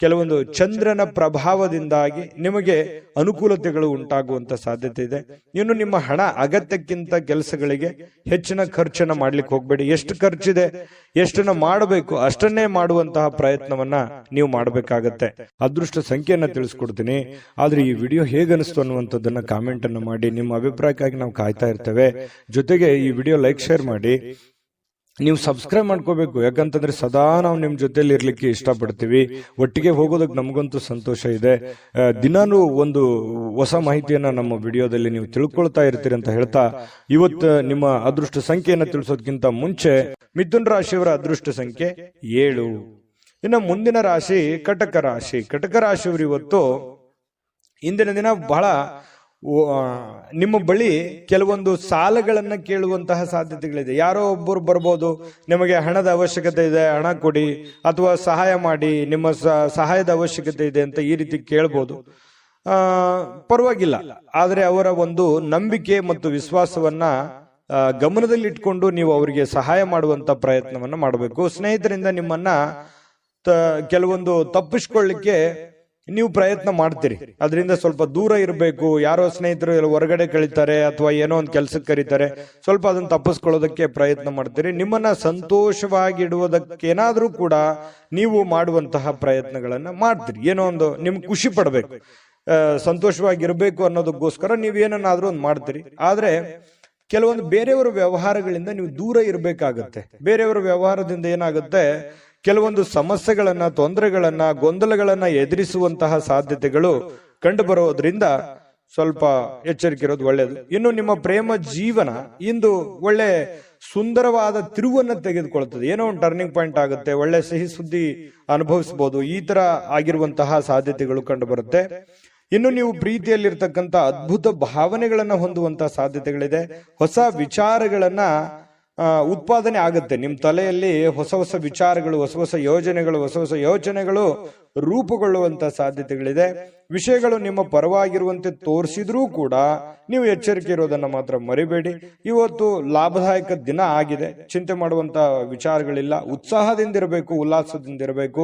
ಕೆಲವೊಂದು ಚಂದ್ರನ ಪ್ರಭಾವದಿಂದಾಗಿ ನಿಮಗೆ ಅನುಕೂಲತೆಗಳು ಉಂಟಾಗುವಂತ ಸಾಧ್ಯತೆ ಇದೆ. ಇನ್ನು ನಿಮ್ಮ ಹಣ ಅಗತ್ಯಕ್ಕಿಂತ ಕೆಲಸಗಳಿಗೆ ಹೆಚ್ಚಿನ ಖರ್ಚನ್ನ ಮಾಡ್ಲಿಕ್ಕೆ ಹೋಗ್ಬೇಡಿ. ಎಷ್ಟು ಖರ್ಚಿದೆ, ಎಷ್ಟನ್ನ ಮಾಡಬೇಕು ಅಷ್ಟನ್ನೇ ಮಾಡುವಂತಹ ಪ್ರಯತ್ನವನ್ನ ನೀವು ಮಾಡಬೇಕಾಗತ್ತೆ. ಅದೃಷ್ಟ ಸಂಖ್ಯೆಯನ್ನ ತಿಳಿಸ್ಕೊಡ್ತೀನಿ, ಆದ್ರೆ ಈ ವಿಡಿಯೋ ಹೇಗನಿಸ್ತು ಅನ್ನುವಂಥದ್ದನ್ನ ಕಾಮೆಂಟ್ ಅನ್ನು ಮಾಡಿ. ನಿಮ್ಮ ಅಭಿಪ್ರಾಯಕ್ಕಾಗಿ ನಾವು ಕಾಯ್ತಾ ಇರ್ತೇವೆ. ಜೊತೆಗೆ ಈ ವಿಡಿಯೋ ಲೈಕ್ ಶೇರ್ ಮಾಡಿ. ನೀವು ಸಬ್ಸ್ಕ್ರೈಬ್ ಮಾಡ್ಕೋಬೇಕು, ಯಾಕಂತಂದ್ರೆ ಸದಾ ನಾವು ನಿಮ್ ಜೊತೆಲಿ ಇರ್ಲಿಕ್ಕೆ ಇಷ್ಟಪಡ್ತೀವಿ. ಒಟ್ಟಿಗೆ ಹೋಗೋದಕ್ಕೆ ನಮಗಂತೂ ಸಂತೋಷ ಇದೆ. ದಿನಾನು ಒಂದು ಹೊಸ ಮಾಹಿತಿಯನ್ನ ನಮ್ಮ ವಿಡಿಯೋದಲ್ಲಿ ನೀವು ತಿಳ್ಕೊಳ್ತಾ ಇರ್ತೀರಿ ಅಂತ ಹೇಳ್ತಾ, ಇವತ್ತು ನಿಮ್ಮ ಅದೃಷ್ಟ ಸಂಖ್ಯೆಯನ್ನ ತಿಳಿಸೋದಕ್ಕಿಂತ ಮುಂಚೆ ಮಿಥುನ್ ರಾಶಿಯವರ ಅದೃಷ್ಟ ಸಂಖ್ಯೆ 7. ಇನ್ನು ಮುಂದಿನ ರಾಶಿ ಕಟಕ ರಾಶಿ. ಕಟಕ ರಾಶಿಯವರು ಇವತ್ತು ಇಂದಿನ ದಿನ ಬಹಳ ನಿಮ್ಮ ಬಳಿ ಕೆಲವೊಂದು ಸಾಲಗಳನ್ನ ಕೇಳುವಂತಹ ಸಾಧ್ಯತೆಗಳಿದೆ. ಯಾರೋ ಒಬ್ಬರು ಬರ್ಬೋದು, ನಿಮಗೆ ಹಣದ ಅವಶ್ಯಕತೆ ಇದೆ, ಹಣ ಕೊಡಿ ಅಥವಾ ಸಹಾಯ ಮಾಡಿ, ನಿಮ್ಮ ಸಹಾಯದ ಅವಶ್ಯಕತೆ ಇದೆ ಅಂತ ಈ ರೀತಿ ಕೇಳ್ಬೋದು. ಪರವಾಗಿಲ್ಲ, ಆದ್ರೆ ಅವರ ಒಂದು ನಂಬಿಕೆ ಮತ್ತು ವಿಶ್ವಾಸವನ್ನ ಗಮನದಲ್ಲಿ ಇಟ್ಕೊಂಡು ನೀವು ಅವರಿಗೆ ಸಹಾಯ ಮಾಡುವಂತ ಪ್ರಯತ್ನವನ್ನ ಮಾಡಬೇಕು. ಸ್ನೇಹಿತರಿಂದ ನಿಮ್ಮನ್ನ ಕೆಲವೊಂದು ತಪ್ಪಿಸ್ಕೊಳ್ಳಿಕ್ಕೆ ನೀವು ಪ್ರಯತ್ನ ಮಾಡ್ತೀರಿ, ಅದರಿಂದ ಸ್ವಲ್ಪ ದೂರ ಇರಬೇಕು. ಯಾರೋ ಸ್ನೇಹಿತರು ಹೊರಗಡೆ ಕಳೀತಾರೆ ಅಥವಾ ಏನೋ ಒಂದು ಕೆಲ್ಸಕ್ಕೆ ಕರೀತಾರೆ, ಸ್ವಲ್ಪ ಅದನ್ನ ತಪ್ಪಿಸ್ಕೊಳ್ಳೋದಕ್ಕೆ ಪ್ರಯತ್ನ ಮಾಡ್ತೀರಿ. ನಿಮ್ಮನ್ನ ಸಂತೋಷವಾಗಿಡುವುದಕ್ಕೇನಾದ್ರೂ ಕೂಡ ನೀವು ಮಾಡುವಂತಹ ಪ್ರಯತ್ನಗಳನ್ನ ಮಾಡ್ತೀರಿ. ಏನೋ ಒಂದು ನಿಮ್ಗೆ ಖುಷಿ ಪಡ್ಬೇಕು, ಸಂತೋಷವಾಗಿರ್ಬೇಕು ಅನ್ನೋದಕ್ಕೋಸ್ಕರ ನೀವೇನಾದ್ರೂ ಒಂದು ಮಾಡ್ತೀರಿ. ಆದ್ರೆ ಕೆಲವೊಂದು ಬೇರೆಯವರ ವ್ಯವಹಾರಗಳಿಂದ ನೀವು ದೂರ ಇರಬೇಕಾಗತ್ತೆ. ಬೇರೆಯವರ ವ್ಯವಹಾರದಿಂದ ಏನಾಗುತ್ತೆ, ಕೆಲವೊಂದು ಸಮಸ್ಯೆಗಳನ್ನ, ತೊಂದರೆಗಳನ್ನ, ಗೊಂದಲಗಳನ್ನ ಎದುರಿಸುವಂತಹ ಸಾಧ್ಯತೆಗಳು ಕಂಡು ಬರೋದ್ರಿಂದ ಸ್ವಲ್ಪ ಎಚ್ಚರಿಕೆ ಇರೋದು ಒಳ್ಳೆಯದು. ಇನ್ನು ನಿಮ್ಮ ಪ್ರೇಮ ಜೀವನ ಇಂದು ಒಳ್ಳೆ ಸುಂದರವಾದ ತಿರುವನ್ನ ತೆಗೆದುಕೊಳ್ತದೆ. ಏನೋ ಒಂದು ಟರ್ನಿಂಗ್ ಪಾಯಿಂಟ್ ಆಗುತ್ತೆ, ಒಳ್ಳೆ ಸಿಹಿ ಸುದ್ದಿ ಅನುಭವಿಸಬಹುದು. ಈ ತರ ಆಗಿರುವಂತಹ ಸಾಧ್ಯತೆಗಳು ಕಂಡು ಬರುತ್ತೆ. ಇನ್ನು ನೀವು ಪ್ರೀತಿಯಲ್ಲಿರ್ತಕ್ಕಂಥ ಅದ್ಭುತ ಭಾವನೆಗಳನ್ನ ಹೊಂದುವಂತಹ ಸಾಧ್ಯತೆಗಳಿದೆ. ಹೊಸ ವಿಚಾರಗಳನ್ನ ಉತ್ಪಾದನೆ ಆಗುತ್ತೆ. ನಿಮ್ಮ ತಲೆಯಲ್ಲಿ ಹೊಸ ಹೊಸ ವಿಚಾರಗಳು, ಹೊಸ ಹೊಸ ಯೋಜನೆಗಳು, ಹೊಸ ಹೊಸ ಯೋಚನೆಗಳು ರೂಪುಗೊಳ್ಳುವಂತ ಸಾಧ್ಯತೆಗಳಿದೆ. ವಿಷಯಗಳು ನಿಮ್ಮ ಪರವಾಗಿರುವಂತೆ ತೋರಿಸಿದ್ರೂ ಕೂಡ ನೀವು ಎಚ್ಚರಿಕೆ ಇರೋದನ್ನ ಮಾತ್ರ ಮರಿಬೇಡಿ. ಇವತ್ತು ಲಾಭದಾಯಕ ದಿನ ಆಗಿದೆ, ಚಿಂತೆ ಮಾಡುವಂತ ವಿಚಾರಗಳಿಲ್ಲ. ಉತ್ಸಾಹದಿಂದಿರಬೇಕು, ಉಲ್ಲಾಸದಿಂದಿರಬೇಕು,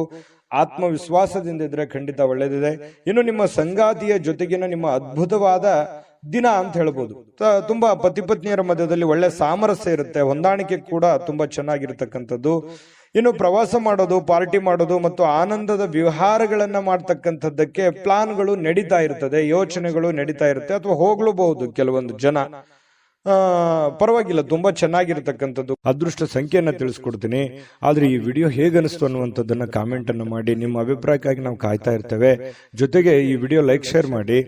ಆತ್ಮವಿಶ್ವಾಸದಿಂದ ಇದ್ರೆ ಖಂಡಿತ ಒಳ್ಳೆದಿದೆ. ಇನ್ನು ನಿಮ್ಮ ಸಂಗಾತಿಯ ಜೊತೆಗಿನ ನಿಮ್ಮ ಅದ್ಭುತವಾದ ದಿನ ಅಂತ ಹೇಳ್ಬೋದು. ತುಂಬಾ ಪತಿ ಪತ್ನಿಯರ ಮಧ್ಯದಲ್ಲಿ ಒಳ್ಳೆ ಸಾಮರಸ್ಯ ಇರುತ್ತೆ, ಹೊಂದಾಣಿಕೆ ಕೂಡ ತುಂಬಾ ಚೆನ್ನಾಗಿರ್ತಕ್ಕಂಥದ್ದು. ಇನ್ನು ಪ್ರವಾಸ ಮಾಡೋದು, ಪಾರ್ಟಿ ಮಾಡೋದು ಮತ್ತು ಆನಂದದ ವ್ಯವಹಾರಗಳನ್ನ ಮಾಡ್ತಕ್ಕಂಥದ್ದಕ್ಕೆ ಪ್ಲಾನ್ಗಳು ನಡೀತಾ ಇರ್ತದೆ, ಯೋಚನೆಗಳು ನಡೀತಾ ಇರುತ್ತೆ, ಅಥವಾ ಹೋಗ್ಲೂಬಹುದು ಕೆಲವೊಂದು ಜನ. ಪರವಾಗಿಲ್ಲ, ತುಂಬಾ ಚೆನ್ನಾಗಿರ್ತಕ್ಕಂಥದ್ದು. ಅದೃಷ್ಟ ಸಂಖ್ಯೆಯನ್ನ ತಿಳಿಸ್ಕೊಡ್ತೀನಿ, ಆದ್ರೆ ಈ ವಿಡಿಯೋ ಹೇಗನಿಸ್ತು ಅನ್ನುವಂಥದ್ದನ್ನ ಕಾಮೆಂಟ್ ಅನ್ನು ಮಾಡಿ. ನಿಮ್ಮ ಅಭಿಪ್ರಾಯಕ್ಕಾಗಿ ನಾವು ಕಾಯ್ತಾ ಇರ್ತೇವೆ. ಜೊತೆಗೆ ಈ ವಿಡಿಯೋ ಲೈಕ್ ಶೇರ್ ಮಾಡಿ.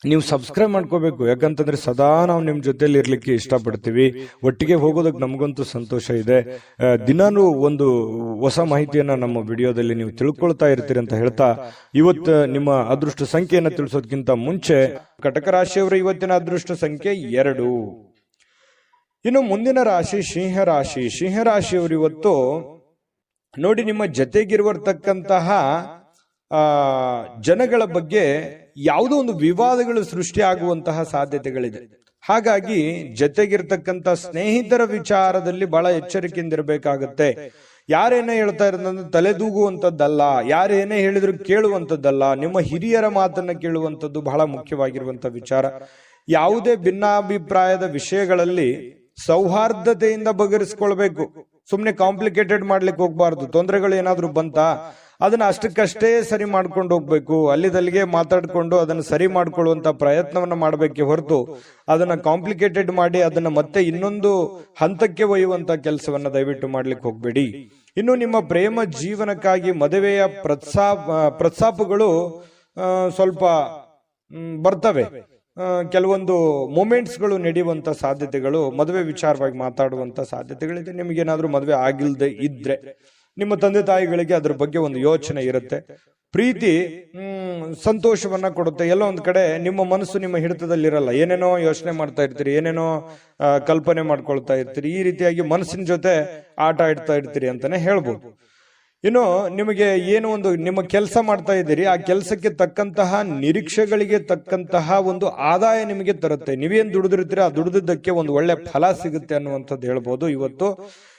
ನೀವು ಸಬ್ಸ್ಕ್ರೈಬ್ ಮಾಡ್ಕೋಬೇಕು, ಯಾಕಂತಂದ್ರೆ ಸದಾ ನಾವು ನಿಮ್ ಜೊತೆಲಿ ಇರ್ಲಿಕ್ಕೆ ಇಷ್ಟಪಡ್ತೀವಿ. ಒಟ್ಟಿಗೆ ಹೋಗೋದಕ್ಕೆ ನಮಗಂತೂ ಸಂತೋಷ ಇದೆ. ದಿನಾನು ಒಂದು ಹೊಸ ಮಾಹಿತಿಯನ್ನ ನಮ್ಮ ವಿಡಿಯೋದಲ್ಲಿ ನೀವು ತಿಳ್ಕೊಳ್ತಾ ಇರ್ತೀರಿ ಅಂತ ಹೇಳ್ತಾ, ಇವತ್ತು ನಿಮ್ಮ ಅದೃಷ್ಟ ಸಂಖ್ಯೆಯನ್ನ ತಿಳಿಸೋದಕ್ಕಿಂತ ಮುಂಚೆ ಕಟಕ ರಾಶಿಯವರ ಇವತ್ತಿನ ಅದೃಷ್ಟ ಸಂಖ್ಯೆ 2. ಇನ್ನು ಮುಂದಿನ ರಾಶಿ ಸಿಂಹರಾಶಿ. ಸಿಂಹರಾಶಿಯವರು ಇವತ್ತು ನೋಡಿ, ನಿಮ್ಮ ಜೊತೆಗಿರುವರ್ತಕ್ಕಂತಹ ಜನಗಳ ಬಗ್ಗೆ ಯಾವುದೋ ಒಂದು ವಿವಾದಗಳು ಸೃಷ್ಟಿಯಾಗುವಂತಹ ಸಾಧ್ಯತೆಗಳಿದೆ. ಹಾಗಾಗಿ ಜೊತೆಗಿರ್ತಕ್ಕಂಥ ಸ್ನೇಹಿತರ ವಿಚಾರದಲ್ಲಿ ಬಹಳ ಎಚ್ಚರಿಕೆಯಿಂದಿರಬೇಕಾಗತ್ತೆ. ಯಾರೇನೇ ಹೇಳ್ತಾ ಇರೋದಂದ್ರೆ ತಲೆದೂಗುವಂಥದ್ದಲ್ಲ, ಯಾರೇನೇ ಹೇಳಿದ್ರು ಕೇಳುವಂಥದ್ದಲ್ಲ. ನಿಮ್ಮ ಹಿರಿಯರ ಮಾತನ್ನ ಕೇಳುವಂಥದ್ದು ಬಹಳ ಮುಖ್ಯವಾಗಿರುವಂತ ವಿಚಾರ. ಯಾವುದೇ ಭಿನ್ನಾಭಿಪ್ರಾಯದ ವಿಷಯಗಳಲ್ಲಿ ಸೌಹಾರ್ದತೆಯಿಂದ ಬಗೆಹರಿಸಿಕೊಳ್ಬೇಕು. ಸುಮ್ನೆ ಕಾಂಪ್ಲಿಕೇಟೆಡ್ ಮಾಡ್ಲಿಕ್ಕೆ ಹೋಗ್ಬಾರ್ದು. ತೊಂದರೆಗಳು ಏನಾದ್ರೂ ಬಂತಾ ಅದನ್ನ ಅಷ್ಟಕ್ಕಷ್ಟೇ ಸರಿ ಮಾಡ್ಕೊಂಡು ಹೋಗ್ಬೇಕು. ಅಲ್ಲಿದಲ್ಲಿಗೆ ಮಾತಾಡ್ಕೊಂಡು ಅದನ್ನ ಸರಿ ಮಾಡ್ಕೊಳ್ಳುವಂತ ಪ್ರಯತ್ನವನ್ನ ಮಾಡಬೇಕೆ ಹೊರತು ಅದನ್ನ ಕಾಂಪ್ಲಿಕೇಟೆಡ್ ಮಾಡಿ ಅದನ್ನ ಮತ್ತೆ ಇನ್ನೊಂದು ಹಂತಕ್ಕೆ ಒಯ್ಯುವಂತ ಕೆಲಸವನ್ನ ದಯವಿಟ್ಟು ಮಾಡ್ಲಿಕ್ಕೆ ಹೋಗ್ಬೇಡಿ. ಇನ್ನು ನಿಮ್ಮ ಪ್ರೇಮ ಜೀವನಕ್ಕಾಗಿ ಮದುವೆಯ ಪ್ರಸ್ತಾಪಗಳು ಸ್ವಲ್ಪ ಬರ್ತವೆ. ಕೆಲವೊಂದು ಮೂಮೆಂಟ್ಸ್ಗಳು ನಡೆಯುವಂತ ಸಾಧ್ಯತೆಗಳು, ಮದುವೆ ವಿಚಾರವಾಗಿ ಮಾತಾಡುವಂತ ಸಾಧ್ಯತೆಗಳಿದೆ. ನಿಮಗೇನಾದ್ರೂ ಮದುವೆ ಆಗಿಲ್ದೆ ಇದ್ರೆ ನಿಮ್ಮ ತಂದೆ ತಾಯಿಗಳಿಗೆ ಅದ್ರ ಬಗ್ಗೆ ಒಂದು ಯೋಚನೆ ಇರುತ್ತೆ. ಪ್ರೀತಿ ಸಂತೋಷವನ್ನ ಕೊಡುತ್ತೆ. ಎಲ್ಲೋ ಒಂದ್ ಕಡೆ ನಿಮ್ಮ ಮನಸ್ಸು ನಿಮ್ಮ ಹಿಡಿತದಲ್ಲಿರಲ್ಲ, ಏನೇನೋ ಯೋಚನೆ ಮಾಡ್ತಾ ಇರ್ತೀರಿ, ಏನೇನೋ ಕಲ್ಪನೆ ಮಾಡ್ಕೊಳ್ತಾ ಇರ್ತೀರಿ. ಈ ರೀತಿಯಾಗಿ ಮನಸ್ಸಿನ ಜೊತೆ ಆಟ ಆಡ್ತಾ ಇರ್ತೀರಿ ಅಂತಾನೆ ಹೇಳ್ಬೋದು. ಇನ್ನು ನಿಮಗೆ ಏನು ಒಂದು ನಿಮ್ಮ ಕೆಲಸ ಮಾಡ್ತಾ ಇದ್ದೀರಿ, ಆ ಕೆಲಸಕ್ಕೆ ತಕ್ಕಂತಹ ನಿರೀಕ್ಷೆಗಳಿಗೆ ತಕ್ಕಂತಹ ಒಂದು ಆದಾಯ ನಿಮಗೆ ತರುತ್ತೆ. ನೀವೇನ್ ದುಡಿದಿರ್ತೀರಿ ಆ ದುಡಿದಿದ್ದಕ್ಕೆ ಒಂದು ಒಳ್ಳೆ ಫಲ ಸಿಗುತ್ತೆ ಅನ್ನುವಂಥದ್ದು ಹೇಳ್ಬೋದು. ಇವತ್ತು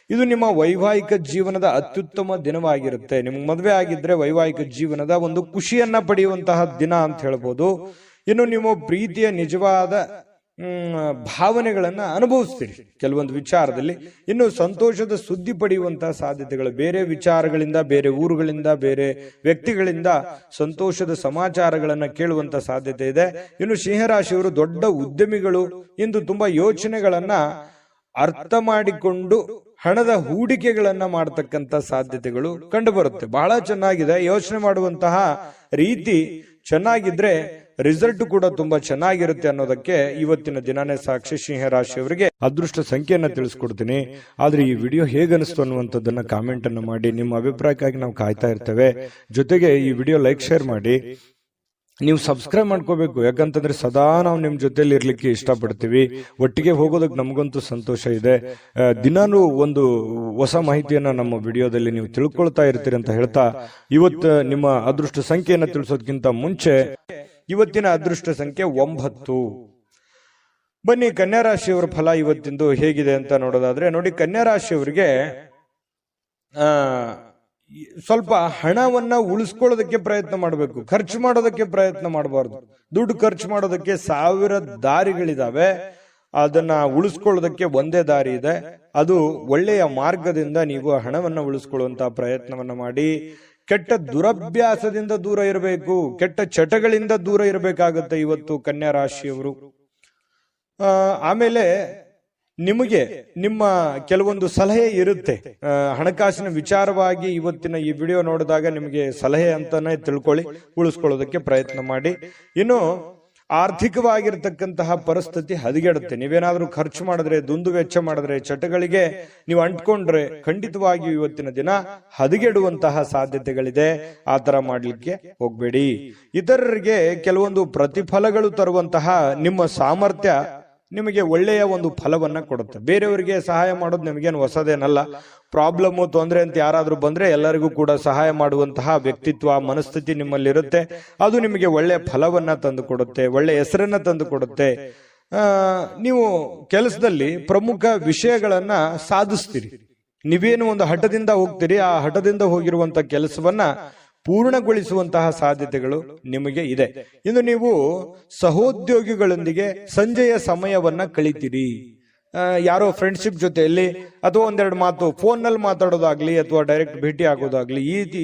ಇದು ನಿಮ್ಮ ವೈವಾಹಿಕ ಜೀವನದ ಅತ್ಯುತ್ತಮ ದಿನವಾಗಿರುತ್ತೆ. ನಿಮ್ಗೆ ಮದುವೆ ಆಗಿದ್ರೆ ವೈವಾಹಿಕ ಜೀವನದ ಒಂದು ಖುಷಿಯನ್ನ ಪಡೆಯುವಂತಹ ದಿನ ಅಂತ ಹೇಳ್ಬೋದು. ಇನ್ನು ನೀವು ಪ್ರೀತಿಯ ನಿಜವಾದ ಭಾವನೆಗಳನ್ನ ಅನುಭವಿಸ್ತೀರಿ ಕೆಲವೊಂದು ವಿಚಾರದಲ್ಲಿ. ಇನ್ನು ಸಂತೋಷದ ಸುದ್ದಿ ಪಡೆಯುವಂತಹ ಸಾಧ್ಯತೆಗಳು, ಬೇರೆ ವಿಚಾರಗಳಿಂದ, ಬೇರೆ ಊರುಗಳಿಂದ, ಬೇರೆ ವ್ಯಕ್ತಿಗಳಿಂದ ಸಂತೋಷದ ಸಮಾಚಾರಗಳನ್ನ ಕೇಳುವಂತ ಸಾಧ್ಯತೆ ಇದೆ. ಇನ್ನು ಸಿಂಹರಾಶಿಯವರು ದೊಡ್ಡ ಉದ್ಯಮಿಗಳು. ಇಂದು ತುಂಬಾ ಯೋಚನೆಗಳನ್ನ ಅರ್ಥ ಮಾಡಿಕೊಂಡು ಹಣದ ಹೂಡಿಕೆಗಳನ್ನ ಮಾಡತಕ್ಕಂತ ಸಾಧ್ಯತೆಗಳು ಕಂಡು ಬರುತ್ತೆ. ಬಹಳ ಚೆನ್ನಾಗಿದೆ. ಯೋಚನೆ ಮಾಡುವಂತಹ ರೀತಿ ಚೆನ್ನಾಗಿದ್ರೆ ರಿಸಲ್ಟ್ ಕೂಡ ತುಂಬಾ ಚೆನ್ನಾಗಿರುತ್ತೆ ಅನ್ನೋದಕ್ಕೆ ಇವತ್ತಿನ ದಿನಾನೇ ಸಾಕ್ಷಿ. ಸಿಂಹರಾಶಿಯವರಿಗೆ ಅದೃಷ್ಟ ಸಂಖ್ಯೆಯನ್ನ ತಿಳಿಸ್ಕೊಡ್ತೀನಿ. ಆದ್ರೆ ಈ ವಿಡಿಯೋ ಹೇಗನಿಸ್ತು ಅನ್ನುವಂಥದ್ದನ್ನ ಕಾಮೆಂಟ್ ಅನ್ನು ಮಾಡಿ. ನಿಮ್ಮ ಅಭಿಪ್ರಾಯಕ್ಕಾಗಿ ನಾವು ಕಾಯ್ತಾ ಇರ್ತೇವೆ. ಜೊತೆಗೆ ಈ ವಿಡಿಯೋ ಲೈಕ್, ಶೇರ್ ಮಾಡಿ. ನೀವು ಸಬ್ಸ್ಕ್ರೈಬ್ ಮಾಡ್ಕೋಬೇಕು, ಯಾಕಂತಂದ್ರೆ ಸದಾ ನಾವು ನಿಮ್ ಜೊತೆಲಿ ಇರ್ಲಿಕ್ಕೆ ಇಷ್ಟಪಡ್ತೀವಿ. ಒಟ್ಟಿಗೆ ಹೋಗೋದಕ್ಕೆ ನಮಗಂತೂ ಸಂತೋಷ ಇದೆ. ದಿನಾನು ಒಂದು ಹೊಸ ಮಾಹಿತಿಯನ್ನ ನಮ್ಮ ವಿಡಿಯೋದಲ್ಲಿ ನೀವು ತಿಳ್ಕೊಳ್ತಾ ಇರ್ತೀರಿ ಅಂತ ಹೇಳ್ತಾ, ಇವತ್ತು ನಿಮ್ಮ ಅದೃಷ್ಟ ಸಂಖ್ಯೆಯನ್ನ ತಿಳಿಸೋದಕ್ಕಿಂತ ಮುಂಚೆ ಇವತ್ತಿನ ಅದೃಷ್ಟ ಸಂಖ್ಯೆ 9. ಬನ್ನಿ ಕನ್ಯಾ ರಾಶಿಯವರ ಫಲ ಇವತ್ತಿಂದು ಹೇಗಿದೆ ಅಂತ ನೋಡೋದಾದ್ರೆ, ನೋಡಿ ಕನ್ಯಾ ರಾಶಿಯವರಿಗೆ ಸ್ವಲ್ಪ ಹಣವನ್ನ ಉಳಿಸ್ಕೊಳ್ಳೋದಕ್ಕೆ ಪ್ರಯತ್ನ ಮಾಡಬೇಕು, ಖರ್ಚು ಮಾಡೋದಕ್ಕೆ ಪ್ರಯತ್ನ ಮಾಡಬಾರ್ದು. ದುಡ್ಡು ಖರ್ಚು ಮಾಡೋದಕ್ಕೆ 1000 ದಾರಿಗಳಿದಾವೆ, ಅದನ್ನ ಉಳಿಸ್ಕೊಳ್ಳೋದಕ್ಕೆ ಒಂದೇ ದಾರಿ ಇದೆ. ಅದು ಒಳ್ಳೆಯ ಮಾರ್ಗದಿಂದ ನೀವು ಹಣವನ್ನ ಉಳಿಸ್ಕೊಳ್ಳುವಂತಹ ಪ್ರಯತ್ನವನ್ನ ಮಾಡಿ. ಕೆಟ್ಟ ದುರಭ್ಯಾಸದಿಂದ ದೂರ ಇರಬೇಕು, ಕೆಟ್ಟ ಚಟಗಳಿಂದ ದೂರ ಇರಬೇಕಾಗುತ್ತೆ ಇವತ್ತು ಕನ್ಯಾ ರಾಶಿಯವರು. ಆಮೇಲೆ ನಿಮಗೆ ನಿಮ್ಮ ಕೆಲವೊಂದು ಸಲಹೆ ಇರುತ್ತೆ ಹಣಕಾಸಿನ ವಿಚಾರವಾಗಿ. ಇವತ್ತಿನ ಈ ವಿಡಿಯೋ ನೋಡಿದಾಗ ನಿಮಗೆ ಸಲಹೆ ಅಂತಾನೆ ತಿಳ್ಕೊಳ್ಳಿ, ಉಳಿಸ್ಕೊಳ್ಳೋದಕ್ಕೆ ಪ್ರಯತ್ನ ಮಾಡಿ. ಇನ್ನು ಆರ್ಥಿಕವಾಗಿರ್ತಕ್ಕಂತಹ ಪರಿಸ್ಥಿತಿ ಹದಗೆಡುತ್ತೆ. ನೀವೇನಾದ್ರೂ ಖರ್ಚು ಮಾಡಿದ್ರೆ, ದುಂದು ವೆಚ್ಚ ಮಾಡಿದ್ರೆ, ಚಟಗಳಿಗೆ ನೀವು ಅಂಟ್ಕೊಂಡ್ರೆ ಖಂಡಿತವಾಗಿಯೂ ಇವತ್ತಿನ ದಿನ ಹದಗೆಡುವಂತಹ ಸಾಧ್ಯತೆಗಳಿದೆ. ಆ ತರ ಮಾಡ್ಲಿಕ್ಕೆ ಹೋಗ್ಬೇಡಿ. ಇತರರಿಗೆ ಕೆಲವೊಂದು ಪ್ರತಿಫಲಗಳು ತರುವಂತಹ ನಿಮ್ಮ ಸಾಮರ್ಥ್ಯ ನಿಮಗೆ ಒಳ್ಳೆಯ ಒಂದು ಫಲವನ್ನ ಕೊಡುತ್ತೆ. ಬೇರೆಯವರಿಗೆ ಸಹಾಯ ಮಾಡೋದು ನಿಮಗೇನು ಹೊಸದೇನಲ್ಲ. ಪ್ರಾಬ್ಲಮ್, ತೊಂದರೆ ಅಂತ ಯಾರಾದ್ರೂ ಬಂದ್ರೆ ಎಲ್ಲರಿಗೂ ಕೂಡ ಸಹಾಯ ಮಾಡುವಂತಹ ವ್ಯಕ್ತಿತ್ವ, ಮನಸ್ಥಿತಿ ನಿಮ್ಮಲ್ಲಿರುತ್ತೆ. ಅದು ನಿಮಗೆ ಒಳ್ಳೆಯ ಫಲವನ್ನ ತಂದು ಕೊಡುತ್ತೆ, ಒಳ್ಳೆ ಹೆಸರನ್ನ ತಂದು ಕೊಡುತ್ತೆ. ನೀವು ಕೆಲಸದಲ್ಲಿ ಪ್ರಮುಖ ವಿಷಯಗಳನ್ನ ಸಾಧಿಸ್ತೀರಿ. ನೀವೇನು ಒಂದು ಹಠದಿಂದ ಹೋಗ್ತೀರಿ, ಆ ಹಠದಿಂದ ಹೋಗಿರುವಂತಹ ಕೆಲಸವನ್ನ ಪೂರ್ಣಗೊಳಿಸುವಂತಹ ಸಾಧ್ಯತೆಗಳು ನಿಮಗೆ ಇದೆ. ಇನ್ನು ನೀವು ಸಹೋದ್ಯೋಗಿಗಳೊಂದಿಗೆ ಸಂಜೆಯ ಸಮಯವನ್ನ ಕಳಿತೀರಿ. ಯಾರೋ ಫ್ರೆಂಡ್ಶಿಪ್ ಜೊತೆಯಲ್ಲಿ ಅಥವಾ ಒಂದೆರಡು ಮಾತು ಫೋನ್ ನಲ್ಲಿ ಮಾತಾಡೋದಾಗ್ಲಿ ಅಥವಾ ಡೈರೆಕ್ಟ್ ಭೇಟಿ ಆಗೋದಾಗ್ಲಿ,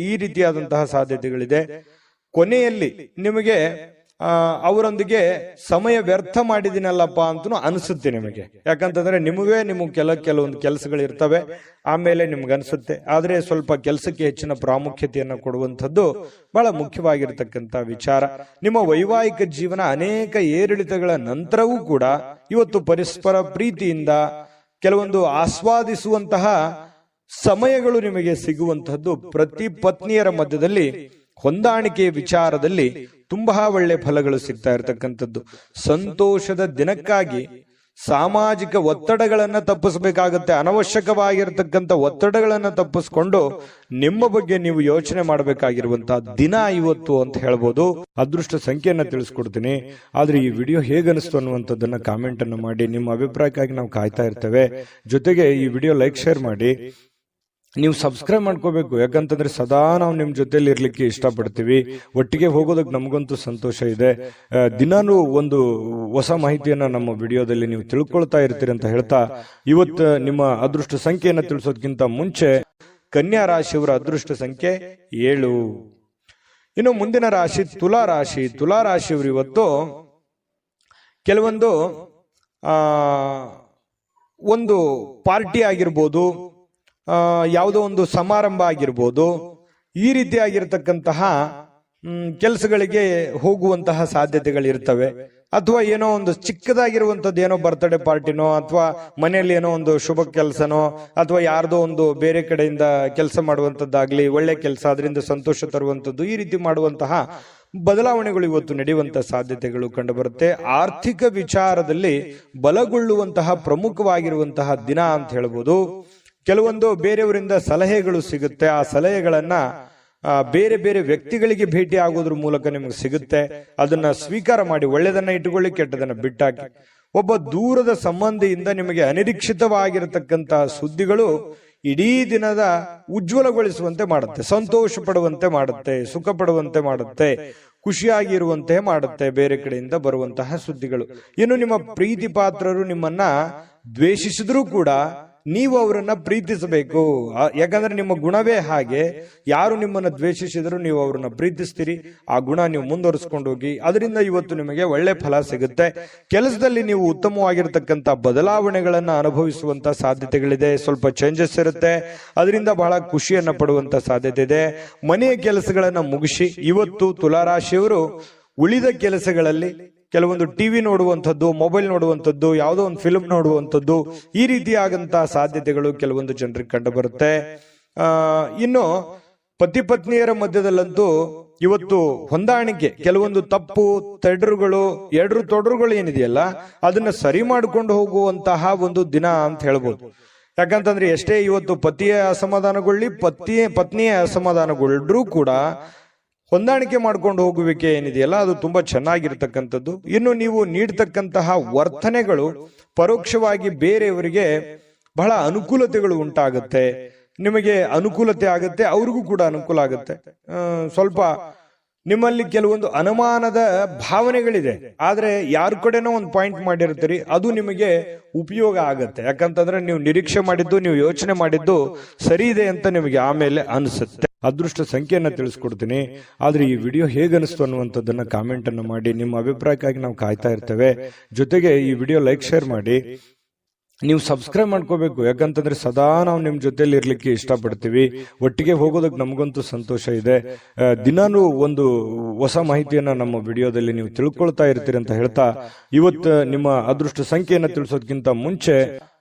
ಈ ರೀತಿಯಾದಂತಹ ಸಾಧ್ಯತೆಗಳಿದೆ. ಕೊನೆಯಲ್ಲಿ ನಿಮಗೆ ಅವರೊಂದಿಗೆ ಸಮಯ ವ್ಯರ್ಥ ಮಾಡಿದಿನಲ್ಲಪ್ಪ ಅಂತನೂ ಅನಿಸುತ್ತೆ ನಿಮಗೆ. ಯಾಕಂತಂದ್ರೆ ನಿಮಗೆ ಕೆಲವೊಂದು ಕೆಲಸಗಳು ಇರ್ತವೆ, ಆಮೇಲೆ ನಿಮ್ಗೆ ಅನಿಸುತ್ತೆ. ಆದ್ರೆ ಸ್ವಲ್ಪ ಕೆಲಸಕ್ಕೆ ಹೆಚ್ಚಿನ ಪ್ರಾಮುಖ್ಯತೆಯನ್ನು ಕೊಡುವಂಥದ್ದು ಬಹಳ ಮುಖ್ಯವಾಗಿರ್ತಕ್ಕಂಥ ವಿಚಾರ. ನಿಮ್ಮ ವೈವಾಹಿಕ ಜೀವನ ಅನೇಕ ಏರಿಳಿತಗಳ ನಂತರವೂ ಕೂಡ ಇವತ್ತು ಪರಸ್ಪರ ಪ್ರೀತಿಯಿಂದ ಕೆಲವೊಂದು ಆಸ್ವಾದಿಸುವಂತಹ ಸಮಯಗಳು ನಿಮಗೆ ಸಿಗುವಂತಹದ್ದು. ಪ್ರತಿ ಪತ್ನಿಯರ ಮಧ್ಯದಲ್ಲಿ ಹೊಂದಾಣಿಕೆಯ ವಿಚಾರದಲ್ಲಿ ತುಂಬಾ ಒಳ್ಳೆ ಫಲಗಳು ಸಿಗ್ತಾ ಇರತಕ್ಕಂಥದ್ದು. ಸಂತೋಷದ ದಿನಕ್ಕಾಗಿ ಸಾಮಾಜಿಕ ಒತ್ತಡಗಳನ್ನ ತಪ್ಪಿಸಬೇಕಾಗತ್ತೆ. ಅನವಶ್ಯಕವಾಗಿರತಕ್ಕಂಥ ಒತ್ತಡಗಳನ್ನ ತಪ್ಪಿಸ್ಕೊಂಡು ನಿಮ್ಮ ಬಗ್ಗೆ ನೀವು ಯೋಚನೆ ಮಾಡಬೇಕಾಗಿರುವಂತಹ ದಿನ ಇವತ್ತು ಅಂತ ಹೇಳ್ಬೋದು. ಅದೃಷ್ಟ ಸಂಖ್ಯೆಯನ್ನ ತಿಳಿಸ್ಕೊಡ್ತೀನಿ. ಆದ್ರೆ ಈ ವಿಡಿಯೋ ಹೇಗನಿಸ್ತು ಅನ್ನುವಂಥದ್ದನ್ನ ಕಾಮೆಂಟ್ ಅನ್ನು ಮಾಡಿ. ನಿಮ್ಮ ಅಭಿಪ್ರಾಯಕ್ಕಾಗಿ ನಾವು ಕಾಯ್ತಾ ಇರ್ತೇವೆ. ಜೊತೆಗೆ ಈ ವಿಡಿಯೋ ಲೈಕ್, ಶೇರ್ ಮಾಡಿ. ನೀವು ಸಬ್ಸ್ಕ್ರೈಬ್ ಮಾಡ್ಕೋಬೇಕು, ಯಾಕಂತಂದ್ರೆ ಸದಾ ನಾವು ನಿಮ್ ಜೊತೆಲಿ ಇರ್ಲಿಕ್ಕೆ ಇಷ್ಟಪಡ್ತೀವಿ. ಒಟ್ಟಿಗೆ ಹೋಗೋದಕ್ಕೆ ನಮಗಂತೂ ಸಂತೋಷ ಇದೆ. ದಿನಾನು ಒಂದು ಹೊಸ ಮಾಹಿತಿಯನ್ನ ನಮ್ಮ ವಿಡಿಯೋದಲ್ಲಿ ನೀವು ತಿಳ್ಕೊಳ್ತಾ ಇರ್ತೀರಿ ಅಂತ ಹೇಳ್ತಾ, ಇವತ್ತು ನಿಮ್ಮ ಅದೃಷ್ಟ ಸಂಖ್ಯೆಯನ್ನ ತಿಳಿಸೋದಕ್ಕಿಂತ ಮುಂಚೆ ಕನ್ಯಾ ರಾಶಿಯವರ ಅದೃಷ್ಟ ಸಂಖ್ಯೆ 7. ಇನ್ನು ಮುಂದಿನ ರಾಶಿ ತುಲಾ ರಾಶಿ. ತುಲಾ ರಾಶಿಯವರು ಇವತ್ತು ಕೆಲವೊಂದು ಒಂದು ಪಾರ್ಟಿ ಆಗಿರ್ಬೋದು ಯಾವುದೋ ಒಂದು ಸಮಾರಂಭ ಆಗಿರ್ಬೋದು, ಈ ರೀತಿಯಾಗಿರ್ತಕ್ಕಂತಹ ಕೆಲಸಗಳಿಗೆ ಹೋಗುವಂತಹ ಸಾಧ್ಯತೆಗಳಿರ್ತವೆ. ಅಥವಾ ಏನೋ ಒಂದು ಚಿಕ್ಕದಾಗಿರುವಂತದ್ದು, ಏನೋ ಬರ್ತ್ಡೇ ಪಾರ್ಟಿನೋ ಅಥವಾ ಮನೆಯಲ್ಲಿ ಏನೋ ಒಂದು ಶುಭ ಕೆಲಸನೋ ಅಥವಾ ಯಾರ್ದೋ ಒಂದು ಬೇರೆ ಕಡೆಯಿಂದ ಕೆಲಸ ಮಾಡುವಂತದ್ದಾಗ್ಲಿ, ಒಳ್ಳೆ ಕೆಲಸ, ಅದರಿಂದ ಸಂತೋಷ ತರುವಂತದ್ದು, ಈ ರೀತಿ ಮಾಡುವಂತಹ ಬದಲಾವಣೆಗಳು ಇವತ್ತು ನಡೆಯುವಂತಹ ಸಾಧ್ಯತೆಗಳು ಕಂಡುಬರುತ್ತೆ. ಆರ್ಥಿಕ ವಿಚಾರದಲ್ಲಿ ಬಲಗೊಳ್ಳುವಂತಹ ಪ್ರಮುಖವಾಗಿರುವಂತಹ ದಿನ ಅಂತ ಹೇಳ್ಬೋದು. ಕೆಲವೊಂದು ಬೇರೆಯವರಿಂದ ಸಲಹೆಗಳು ಸಿಗುತ್ತೆ. ಆ ಸಲಹೆಗಳನ್ನ ಬೇರೆ ಬೇರೆ ವ್ಯಕ್ತಿಗಳಿಗೆ ಭೇಟಿ ಆಗೋದ್ರ ಮೂಲಕ ನಿಮಗೆ ಸಿಗುತ್ತೆ. ಅದನ್ನ ಸ್ವೀಕಾರ ಮಾಡಿ, ಒಳ್ಳೆದನ್ನ ಇಟ್ಟುಕೊಳ್ಳಿ, ಕೆಟ್ಟದನ್ನ ಬಿಟ್ಟಾಕಿ. ಒಬ್ಬ ದೂರದ ಸಂಬಂಧಿಯಿಂದ ನಿಮಗೆ ಅನಿರೀಕ್ಷಿತವಾಗಿರತಕ್ಕಂತಹ ಸುದ್ದಿಗಳು ಇಡೀ ದಿನದ ಉಜ್ವಲಗೊಳಿಸುವಂತೆ ಮಾಡುತ್ತೆ, ಸಂತೋಷ ಪಡುವಂತೆ ಮಾಡುತ್ತೆ, ಸುಖ ಪಡುವಂತೆ ಮಾಡುತ್ತೆ, ಖುಷಿಯಾಗಿರುವಂತೆ ಮಾಡುತ್ತೆ ಬೇರೆ ಕಡೆಯಿಂದ ಬರುವಂತಹ ಸುದ್ದಿಗಳು. ಇನ್ನು ನಿಮ್ಮ ಪ್ರೀತಿ ಪಾತ್ರರು ನಿಮ್ಮನ್ನ ದ್ವೇಷಿಸಿದ್ರೂ ಕೂಡ ನೀವು ಅವರನ್ನ ಪ್ರೀತಿಸಬೇಕು. ಯಾಕಂದ್ರೆ ನಿಮ್ಮ ಗುಣವೇ ಹಾಗೆ. ಯಾರು ನಿಮ್ಮನ್ನ ದ್ವೇಷಿಸಿದ್ರು ನೀವು ಅವರನ್ನ ಪ್ರೀತಿಸ್ತೀರಿ. ಆ ಗುಣ ನೀವು ಮುಂದುವರಿಸ್ಕೊಂಡು ಹೋಗಿ, ಅದರಿಂದ ಇವತ್ತು ನಿಮಗೆ ಒಳ್ಳೆ ಫಲ ಸಿಗುತ್ತೆ. ಕೆಲಸದಲ್ಲಿ ನೀವು ಉತ್ತಮವಾಗಿರ್ತಕ್ಕಂಥ ಬದಲಾವಣೆಗಳನ್ನ ಅನುಭವಿಸುವಂತ ಸಾಧ್ಯತೆಗಳಿದೆ. ಸ್ವಲ್ಪ ಚೇಂಜಸ್ ಇರುತ್ತೆ, ಅದರಿಂದ ಬಹಳ ಖುಷಿಯನ್ನ ಪಡುವಂತ ಸಾಧ್ಯತೆ ಇದೆ. ಮನೆಯ ಕೆಲಸಗಳನ್ನ ಮುಗಿಸಿ ಇವತ್ತು ತುಲಾರಾಶಿಯವರು ಉಳಿದ ಕೆಲಸಗಳಲ್ಲಿ ಕೆಲವೊಂದು ಟಿವಿ ನೋಡುವಂಥದ್ದು, ಮೊಬೈಲ್ ನೋಡುವಂಥದ್ದು, ಯಾವುದೋ ಒಂದು ಫಿಲ್ಮ್ ನೋಡುವಂಥದ್ದು, ಈ ರೀತಿಯಾದಂತಹ ಸಾಧ್ಯತೆಗಳು ಕೆಲವೊಂದು ಜನರಿಗೆ ಕಂಡು ಬರುತ್ತೆ. ಇನ್ನು ಪತಿ ಪತ್ನಿಯರ ಮಧ್ಯದಲ್ಲಂತೂ ಇವತ್ತು ಹೊಂದಾಣಿಕೆ, ಕೆಲವೊಂದು ತಪ್ಪು ಎಡರು ತೊಡರುಗಳು ಏನಿದೆಯಲ್ಲ ಅದನ್ನ ಸರಿ ಮಾಡಿಕೊಂಡು ಹೋಗುವಂತಹ ಒಂದು ದಿನ ಅಂತ ಹೇಳ್ಬೋದು. ಯಾಕಂತಂದ್ರೆ ಎಷ್ಟೇ ಇವತ್ತು ಪತಿಯ ಅಸಮಾಧಾನಗೊಳ್ಳಿ, ಪತ್ನಿಯ ಅಸಮಾಧಾನಗೊಳ್ಳರೂ ಕೂಡ ಹೊಂದಾಣಿಕೆ ಮಾಡ್ಕೊಂಡು ಹೋಗುವಿಕೆ ಏನಿದೆಯಲ್ಲ ಅದು ತುಂಬಾ ಚೆನ್ನಾಗಿರ್ತಕ್ಕಂಥದ್ದು. ಇನ್ನು ನೀವು ನೀಡ್ತಕ್ಕಂತಹ ವರ್ತನೆಗಳು ಪರೋಕ್ಷವಾಗಿ ಬೇರೆಯವರಿಗೆ ಬಹಳ ಅನುಕೂಲತೆಗಳು ಉಂಟಾಗುತ್ತೆ. ನಿಮಗೆ ಅನುಕೂಲತೆ ಆಗುತ್ತೆ, ಅವ್ರಿಗೂ ಕೂಡ ಅನುಕೂಲ ಆಗುತ್ತೆ. ಸ್ವಲ್ಪ ನಿಮ್ಮಲ್ಲಿ ಕೆಲವೊಂದು ಅನುಮಾನದ ಭಾವನೆಗಳಿದೆ, ಆದ್ರೆ ಯಾರ ಕಡೆನೋ ಒಂದು ಪಾಯಿಂಟ್ ಮಾಡಿರ್ತೀರಿ, ಅದು ನಿಮಗೆ ಉಪಯೋಗ ಆಗತ್ತೆ. ಯಾಕಂತಂದ್ರೆ ನೀವು ನಿರೀಕ್ಷೆ ಮಾಡಿದ್ದು, ನೀವು ಯೋಚನೆ ಮಾಡಿದ್ದು ಸರಿ ಇದೆ ಅಂತ ನಿಮಗೆ ಆಮೇಲೆ ಅನಿಸುತ್ತೆ. ಅದೃಷ್ಟ ಸಂಖ್ಯೆಯನ್ನ ತಿಳಿಸ್ಕೊಡ್ತೀನಿ. ಆದ್ರೆ ಈ ವಿಡಿಯೋ ಹೇಗನಿಸ್ತು ಅನ್ನುವಂಥದ್ದನ್ನ ಕಾಮೆಂಟ್ ಅನ್ನು ಮಾಡಿ. ನಿಮ್ಮ ಅಭಿಪ್ರಾಯಕ್ಕಾಗಿ ನಾವು ಕಾಯ್ತಾ ಇರ್ತೇವೆ. ಜೊತೆಗೆ ಈ ವಿಡಿಯೋ ಲೈಕ್, ಶೇರ್ ಮಾಡಿ. ನೀವು ಸಬ್ಸ್ಕ್ರೈಬ್ ಮಾಡ್ಕೋಬೇಕು. ಯಾಕಂತಂದ್ರೆ ಸದಾ ನಾವು ನಿಮ್ ಜೊತೆಲಿ ಇರ್ಲಿಕ್ಕೆ ಇಷ್ಟಪಡ್ತೀವಿ. ಒಟ್ಟಿಗೆ ಹೋಗೋದಕ್ಕೆ ನಮಗಂತೂ ಸಂತೋಷ ಇದೆ. ದಿನಾನು ಒಂದು ಹೊಸ ಮಾಹಿತಿಯನ್ನ ನಮ್ಮ ವಿಡಿಯೋದಲ್ಲಿ ನೀವು ತಿಳ್ಕೊಳ್ತಾ ಇರ್ತೀರಿ ಅಂತ ಹೇಳ್ತಾ, ಇವತ್ತು ನಿಮ್ಮ ಅದೃಷ್ಟ ಸಂಖ್ಯೆಯನ್ನ ತಿಳಿಸೋದಕ್ಕಿಂತ ಮುಂಚೆ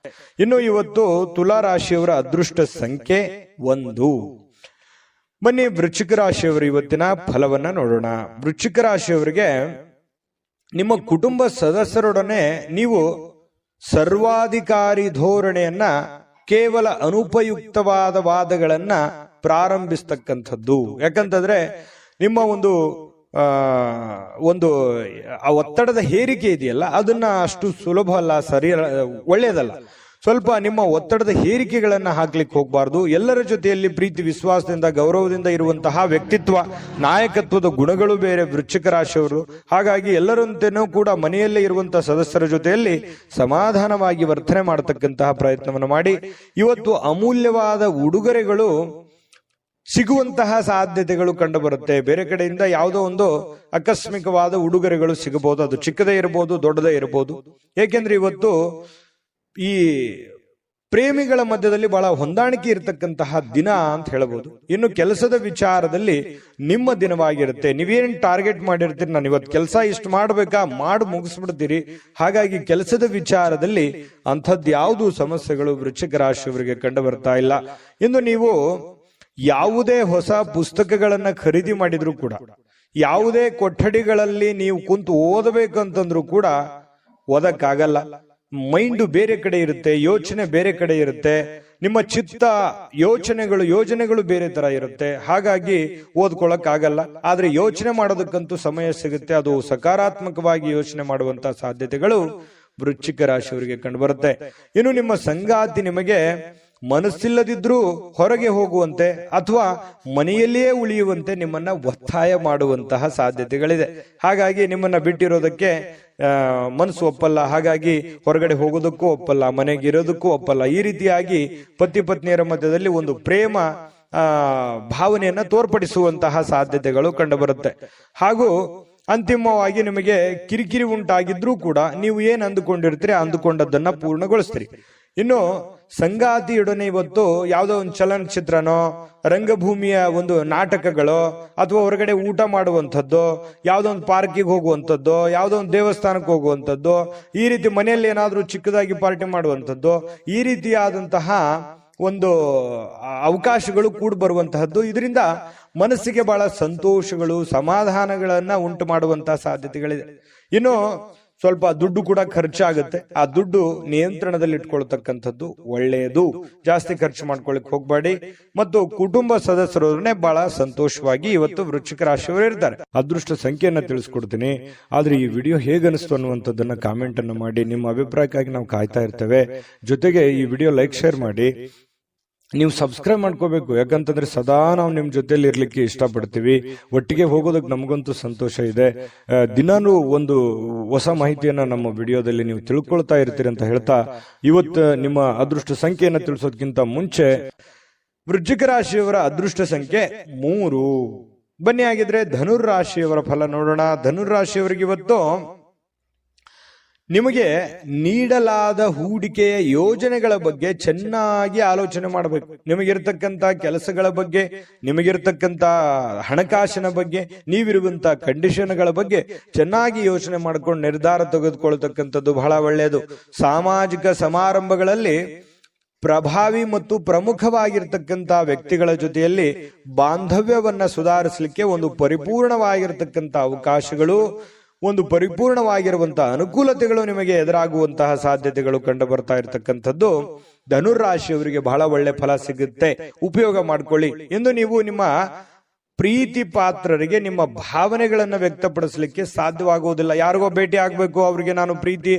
ಇನ್ನು ಇವತ್ತು ತುಲಾ ರಾಶಿಯವರ ಅದೃಷ್ಟ ಸಂಖ್ಯೆ 1. ಬನ್ನಿ ವೃಶ್ಚಿಕ ರಾಶಿಯವರು ಇವತ್ತಿನ ಫಲವನ್ನ ನೋಡೋಣ. ವೃಶ್ಚಿಕ ರಾಶಿಯವರಿಗೆ ನಿಮ್ಮ ಕುಟುಂಬ ಸದಸ್ಯರೊಡನೆ ನೀವು ಸರ್ವಾಧಿಕಾರಿ ಧೋರಣೆಯನ್ನ, ಕೇವಲ ಅನುಪಯುಕ್ತವಾದ ವಾದಗಳನ್ನ ಪ್ರಾರಂಭಿಸ್ತಕ್ಕಂಥದ್ದು. ಯಾಕಂತಂದ್ರೆ ನಿಮ್ಮ ಒಂದು ಒತ್ತಡದ ಹೇರಿಕೆ ಇದೆಯಲ್ಲ ಅದನ್ನ ಅಷ್ಟು ಸುಲಭ ಅಲ್ಲ, ಒಳ್ಳೆಯದಲ್ಲ. ಸ್ವಲ್ಪ ನಿಮ್ಮ ಒತ್ತಡದ ಹೇರಿಕೆಗಳನ್ನ ಹಾಕ್ಲಿಕ್ಕೆ ಹೋಗಬಾರ್ದು. ಎಲ್ಲರ ಜೊತೆಯಲ್ಲಿ ಪ್ರೀತಿ ವಿಶ್ವಾಸದಿಂದ ಗೌರವದಿಂದ ಇರುವಂತಹ ವ್ಯಕ್ತಿತ್ವ, ನಾಯಕತ್ವದ ಗುಣಗಳು ಬೇರೆ ವೃಶ್ಚಿಕ ರಾಶಿಯವರು. ಹಾಗಾಗಿ ಎಲ್ಲರಂತೆನೂ ಕೂಡ ಮನೆಯಲ್ಲೇ ಇರುವಂತಹ ಸದಸ್ಯರ ಜೊತೆಯಲ್ಲಿ ಸಮಾಧಾನವಾಗಿ ವರ್ತನೆ ಮಾಡತಕ್ಕಂತಹ ಪ್ರಯತ್ನವನ್ನು ಮಾಡಿ. ಇವತ್ತು ಅಮೂಲ್ಯವಾದ ಉಡುಗೊರೆಗಳು ಸಿಗುವಂತಹ ಸಾಧ್ಯತೆಗಳು ಕಂಡು ಬರುತ್ತೆ. ಬೇರೆ ಕಡೆಯಿಂದ ಯಾವುದೋ ಒಂದು ಆಕಸ್ಮಿಕವಾದ ಉಡುಗೊರೆಗಳು ಸಿಗಬಹುದು. ಅದು ಚಿಕ್ಕದೇ ಇರಬಹುದು, ದೊಡ್ಡದೇ ಇರಬಹುದು. ಏಕೆಂದ್ರೆ ಇವತ್ತು ಈ ಪ್ರೇಮಿಗಳ ಮಧ್ಯದಲ್ಲಿ ಬಹಳ ಹೊಂದಾಣಿಕೆ ಇರತಕ್ಕಂತಹ ದಿನ ಅಂತ ಹೇಳಬಹುದು. ಇನ್ನು ಕೆಲಸದ ವಿಚಾರದಲ್ಲಿ ನಿಮ್ಮ ದಿನವಾಗಿರುತ್ತೆ. ನೀವೇನ್ ಟಾರ್ಗೆಟ್ ಮಾಡಿರ್ತೀರಿ, ನಾನು ಇವತ್ತು ಕೆಲಸ ಇಷ್ಟು ಮಾಡ್ಬೇಕಾ, ಮಾಡಿ ಮುಗಿಸ್ಬಿಡ್ತೀರಿ. ಹಾಗಾಗಿ ಕೆಲಸದ ವಿಚಾರದಲ್ಲಿ ಅಂಥದ್ದು ಯಾವುದು ಸಮಸ್ಯೆಗಳು ವೃಶ್ಚಿಕ ರಾಶಿಯವರಿಗೆ ಕಂಡು ಬರ್ತಾ ಇಲ್ಲ. ಇನ್ನು ನೀವು ಯಾವುದೇ ಹೊಸ ಪುಸ್ತಕಗಳನ್ನ ಖರೀದಿ ಮಾಡಿದ್ರು ಕೂಡ, ಯಾವುದೇ ಕೊಠಡಿಗಳಲ್ಲಿ ನೀವು ಕುಂತು ಓದಬೇಕಂತಂದ್ರೂ ಕೂಡ ಓದಕ್ಕಾಗಲ್ಲ. ಮೈಂಡ್ ಬೇರೆ ಕಡೆ ಇರುತ್ತೆ, ಯೋಚನೆ ಬೇರೆ ಕಡೆ ಇರುತ್ತೆ, ನಿಮ್ಮ ಚಿತ್ತ ಯೋಜನೆಗಳು ಬೇರೆ ತರ ಇರುತ್ತೆ. ಹಾಗಾಗಿ ಓದ್ಕೊಳಕ್ ಆಗಲ್ಲ. ಆದ್ರೆ ಯೋಚನೆ ಮಾಡೋದಕ್ಕಂತೂ ಸಮಯ ಸಿಗುತ್ತೆ. ಅದು ಸಕಾರಾತ್ಮಕವಾಗಿ ಯೋಚನೆ ಮಾಡುವಂತಹ ಸಾಧ್ಯತೆಗಳು ವೃಶ್ಚಿಕ ರಾಶಿಯವರಿಗೆ ಕಂಡುಬರುತ್ತೆ. ಇನ್ನು ನಿಮ್ಮ ಸಂಗಾತಿ ನಿಮಗೆ ಮನಸ್ಸಿಲ್ಲದಿದ್ರೂ ಹೊರಗೆ ಹೋಗುವಂತೆ ಅಥವಾ ಮನೆಯಲ್ಲಿಯೇ ಉಳಿಯುವಂತೆ ನಿಮ್ಮನ್ನ ಒತ್ತಾಯ ಮಾಡುವಂತಹ ಸಾಧ್ಯತೆಗಳಿದೆ. ಹಾಗಾಗಿ ನಿಮ್ಮನ್ನ ಬಿಟ್ಟಿರೋದಕ್ಕೆ ಮನಸ್ಸು ಒಪ್ಪಲ್ಲ. ಹಾಗಾಗಿ ಹೊರಗಡೆ ಹೋಗೋದಕ್ಕೂ ಒಪ್ಪಲ್ಲ, ಮನೆಗೆ ಇರೋದಕ್ಕೂ ಒಪ್ಪಲ್ಲ. ಈ ರೀತಿಯಾಗಿ ಪತಿ ಪತ್ನಿಯರ ಮಧ್ಯದಲ್ಲಿ ಒಂದು ಪ್ರೇಮ ಭಾವನೆಯನ್ನ ತೋರ್ಪಡಿಸುವಂತಹ ಸಾಧ್ಯತೆಗಳು ಕಂಡುಬರುತ್ತೆ. ಹಾಗೂ ಅಂತಿಮವಾಗಿ ನಿಮಗೆ ಕಿರಿಕಿರಿ ಉಂಟಾಗಿದ್ರೂ ಕೂಡ ನೀವು ಏನ್ ಅಂದುಕೊಂಡಿರ್ತೀರಿ ಅಂದುಕೊಂಡದ್ದನ್ನ ಪೂರ್ಣಗೊಳಿಸ್ತೀರಿ. ಇನ್ನು ಸಂಗಾತಿಯೊಡನೆ ಇವತ್ತು ಯಾವುದೋ ಒಂದು ಚಲನಚಿತ್ರನೋ ರಂಗಭೂಮಿಯ ಒಂದು ನಾಟಕಗಳು ಅಥವಾ ಹೊರಗಡೆ ಊಟ ಮಾಡುವಂಥದ್ದು, ಯಾವುದೋ ಒಂದು ಪಾರ್ಕಿಗೆ ಹೋಗುವಂಥದ್ದು, ಯಾವುದೋ ಒಂದು ದೇವಸ್ಥಾನಕ್ಕೆ ಹೋಗುವಂಥದ್ದು, ಈ ರೀತಿ ಮನೆಯಲ್ಲಿ ಏನಾದರೂ ಚಿಕ್ಕದಾಗಿ ಪಾರ್ಟಿ ಮಾಡುವಂಥದ್ದು, ಈ ರೀತಿಯಾದಂತಹ ಒಂದು ಅವಕಾಶಗಳು ಕೂಡ ಬರುವಂತಹದ್ದು. ಇದರಿಂದ ಮನಸ್ಸಿಗೆ ಬಹಳ ಸಂತೋಷಗಳು, ಸಮಾಧಾನಗಳನ್ನ ಉಂಟು ಮಾಡುವಂತಹ ಸಾಧ್ಯತೆಗಳಿದೆ. ಇನ್ನು ಸ್ವಲ್ಪ ದುಡ್ಡು ಕೂಡ ಖರ್ಚಾಗುತ್ತೆ. ಆ ದುಡ್ಡು ನಿಯಂತ್ರಣದಲ್ಲಿ ಇಟ್ಕೊಳ್ತಕ್ಕಂಥದ್ದು ಒಳ್ಳೆಯದು. ಜಾಸ್ತಿ ಖರ್ಚು ಮಾಡ್ಕೊಳಕ್ ಹೋಗ್ಬೇಡಿ. ಮತ್ತು ಕುಟುಂಬ ಸದಸ್ಯರೊಡನೆ ಬಹಳ ಸಂತೋಷವಾಗಿ ಇವತ್ತು ವೃಶ್ಚಿಕ ರಾಶಿಯವರು ಇರ್ತಾರೆ. ಅದೃಷ್ಟ ಸಂಖ್ಯೆಯನ್ನ ತಿಳಿಸ್ಕೊಡ್ತೀನಿ. ಆದ್ರೆ ಈ ವಿಡಿಯೋ ಹೇಗನಿಸ್ತು ಅನ್ನುವಂಥದ್ದನ್ನ ಕಾಮೆಂಟ್ ಅನ್ನು ಮಾಡಿ. ನಿಮ್ಮ ಅಭಿಪ್ರಾಯಕ್ಕಾಗಿ ನಾವು ಕಾಯ್ತಾ ಇರ್ತೇವೆ. ಜೊತೆಗೆ ಈ ವಿಡಿಯೋ ಲೈಕ್, ಶೇರ್ ಮಾಡಿ. ನೀವು ಸಬ್ಸ್ಕ್ರೈಬ್ ಮಾಡ್ಕೋಬೇಕು. ಯಾಕಂತಂದ್ರೆ ಸದಾ ನಾವು ನಿಮ್ ಜೊತೆಲಿ ಇರ್ಲಿಕ್ಕೆ ಇಷ್ಟಪಡ್ತೀವಿ. ಒಟ್ಟಿಗೆ ಹೋಗೋದಕ್ಕೆ ನಮಗಂತೂ ಸಂತೋಷ ಇದೆ. ದಿನಾನು ಒಂದು ಹೊಸ ಮಾಹಿತಿಯನ್ನ ನಮ್ಮ ವಿಡಿಯೋದಲ್ಲಿ ನೀವು ತಿಳ್ಕೊಳ್ತಾ ಇರ್ತೀರಿ ಅಂತ ಹೇಳ್ತಾ, ಇವತ್ತು ನಿಮ್ಮ ಅದೃಷ್ಟ ಸಂಖ್ಯೆಯನ್ನ ತಿಳಿಸೋದಕ್ಕಿಂತ ಮುಂಚೆ ವೃಶ್ಚಿಕ ರಾಶಿಯವರ ಅದೃಷ್ಟ ಸಂಖ್ಯೆ 3. ಬನ್ನಿ ಆಗಿದ್ರೆ ಧನುರ್ ರಾಶಿಯವರ ಫಲ ನೋಡೋಣ. ಧನುರ್ ರಾಶಿಯವರಿಗೆ ಇವತ್ತು ನಿಮಗೆ ನೀಡಲಾದ ಹೂಡಿಕೆಯ ಯೋಜನೆಗಳ ಬಗ್ಗೆ ಚೆನ್ನಾಗಿ ಆಲೋಚನೆ ಮಾಡಬೇಕು. ನಿಮಗಿರ್ತಕ್ಕಂಥ ಕೆಲಸಗಳ ಬಗ್ಗೆ, ನಿಮಗಿರ್ತಕ್ಕಂಥ ಹಣಕಾಸಿನ ಬಗ್ಗೆ, ನೀವಿರುವಂತ ಕಂಡೀಷನ್ಗಳ ಬಗ್ಗೆ ಚೆನ್ನಾಗಿ ಯೋಚನೆ ಮಾಡ್ಕೊಂಡು ನಿರ್ಧಾರ ತೆಗೆದುಕೊಳ್ತಕ್ಕಂಥದ್ದು ಬಹಳ ಒಳ್ಳೆಯದು. ಸಾಮಾಜಿಕ ಸಮಾರಂಭಗಳಲ್ಲಿ ಪ್ರಭಾವಿ ಮತ್ತು ಪ್ರಮುಖವಾಗಿರ್ತಕ್ಕಂಥ ವ್ಯಕ್ತಿಗಳ ಜೊತೆಯಲ್ಲಿ ಬಾಂಧವ್ಯವನ್ನ ಸುಧಾರಿಸಲಿಕ್ಕೆ ಒಂದು ಪರಿಪೂರ್ಣವಾಗಿರ್ತಕ್ಕಂಥ ಅವಕಾಶಗಳು, ಒಂದು ಪರಿಪೂರ್ಣವಾಗಿರುವಂತಹ ಅನುಕೂಲತೆಗಳು ನಿಮಗೆ ಎದುರಾಗುವಂತಹ ಸಾಧ್ಯತೆಗಳು ಕಂಡು ಬರ್ತಾ ಇರತಕ್ಕಂಥದ್ದು. ಧನುರ್ ರಾಶಿಯವರಿಗೆ ಬಹಳ ಒಳ್ಳೆ ಫಲ ಸಿಗುತ್ತೆ, ಉಪಯೋಗ ಮಾಡ್ಕೊಳ್ಳಿ. ಎಂದು ನೀವು ನಿಮ್ಮ ಪ್ರೀತಿ ಪಾತ್ರರಿಗೆ ನಿಮ್ಮ ಭಾವನೆಗಳನ್ನ ವ್ಯಕ್ತಪಡಿಸಲಿಕ್ಕೆ ಸಾಧ್ಯವಾಗುವುದಿಲ್ಲ. ಯಾರಿಗೋ ಭೇಟಿ ಆಗ್ಬೇಕು, ಅವ್ರಿಗೆ ನಾನು ಪ್ರೀತಿ